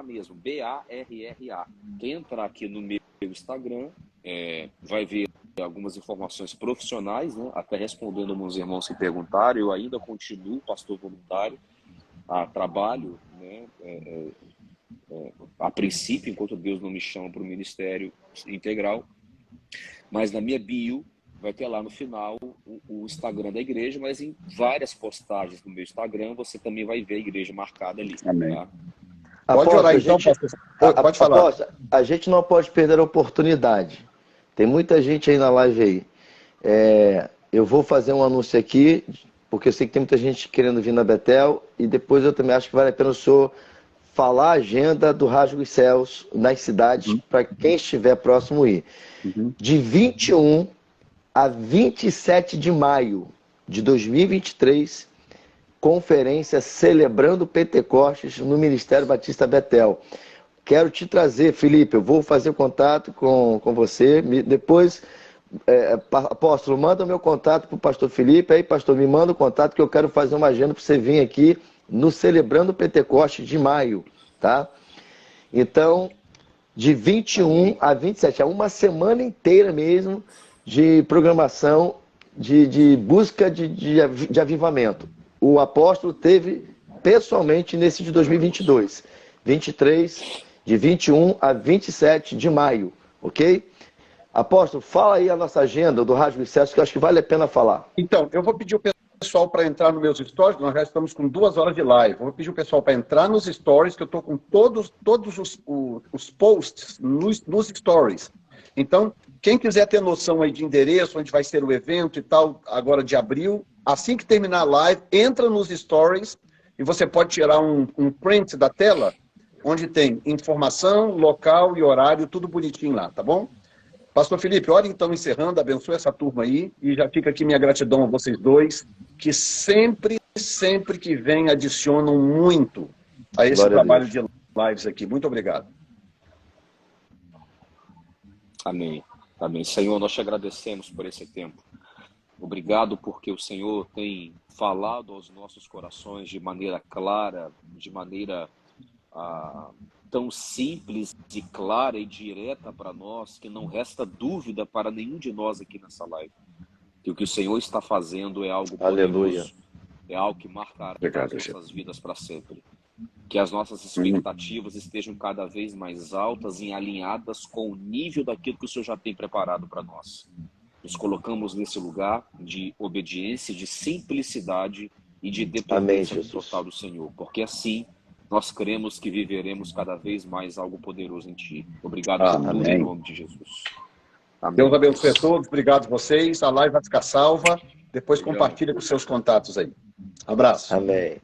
mesmo, BARRA. Quem entrar aqui no meu Instagram vai ver algumas informações profissionais, né? Até respondendo alguns irmãos que perguntaram. Eu ainda continuo pastor voluntário, trabalho, né? A princípio, enquanto Deus não me chama para o ministério integral, mas na minha bio vai ter lá no final o Instagram da igreja, mas em várias postagens no meu Instagram você também vai ver a igreja marcada ali. Amém. Tá? Pode orar então, pastor. Pode falar. Apóstolo, a gente não pode perder a oportunidade. Tem muita gente aí na live aí. Eu vou fazer um anúncio aqui, porque eu sei que tem muita gente querendo vir na Betel, e depois eu também acho que vale a pena o senhor falar a agenda do Rasgo dos Céus nas cidades, para quem estiver próximo ir. De 21 a 27 de maio de 2023, conferência Celebrando Pentecostes no Ministério Batista Betel. Quero te trazer, Felipe, eu vou fazer contato com você, depois, apóstolo, manda o meu contato para o pastor Felipe, aí, pastor, me manda o contato que eu quero fazer uma agenda para você vir aqui no Celebrando Pentecostes de maio, tá? Então, de 21 a 27, é uma semana inteira mesmo de programação, de busca de avivamento. O apóstolo teve pessoalmente nesse de 2022, 23, de 21 a 27 de maio, ok? Apóstolo, fala aí a nossa agenda do Rasgo dos Céus, que eu acho que vale a pena falar. Então, eu vou pedir o pessoal para entrar nos meus stories, nós já estamos com 2 horas de live. Eu vou pedir o pessoal para entrar nos stories, que eu estou com todos os posts nos stories. Então, quem quiser ter noção aí de endereço, onde vai ser o evento e tal, agora de abril, assim que terminar a live, entra nos stories e você pode tirar um print da tela, onde tem informação, local e horário, tudo bonitinho lá, tá bom? Pastor Felipe, ora então encerrando, abençoe essa turma aí, e já fica aqui minha gratidão a vocês dois, que sempre que vem adicionam muito a esse Glória trabalho a Deus. de lives aqui. Muito obrigado. Amém. Amém. Senhor, nós te agradecemos por esse tempo. Obrigado porque o Senhor tem falado aos nossos corações de maneira clara, de maneira tão simples e clara e direta para nós, que não resta dúvida para nenhum de nós aqui nessa live. Que o que o Senhor está fazendo é algo poderoso. Aleluia. É algo que marcará Obrigado, as nossas vidas para sempre. Que as nossas expectativas estejam cada vez mais altas e alinhadas com o nível daquilo que o Senhor já tem preparado para nós. Nos colocamos nesse lugar de obediência, de simplicidade e de dependência total do Senhor. Porque assim nós cremos que viveremos cada vez mais algo poderoso em Ti. Obrigado por tudo, em nome de Jesus. Amém. Deus abençoe a todos. Obrigado a vocês. A live vai ficar salva. Depois compartilha com seus contatos aí. Abraço. Amém.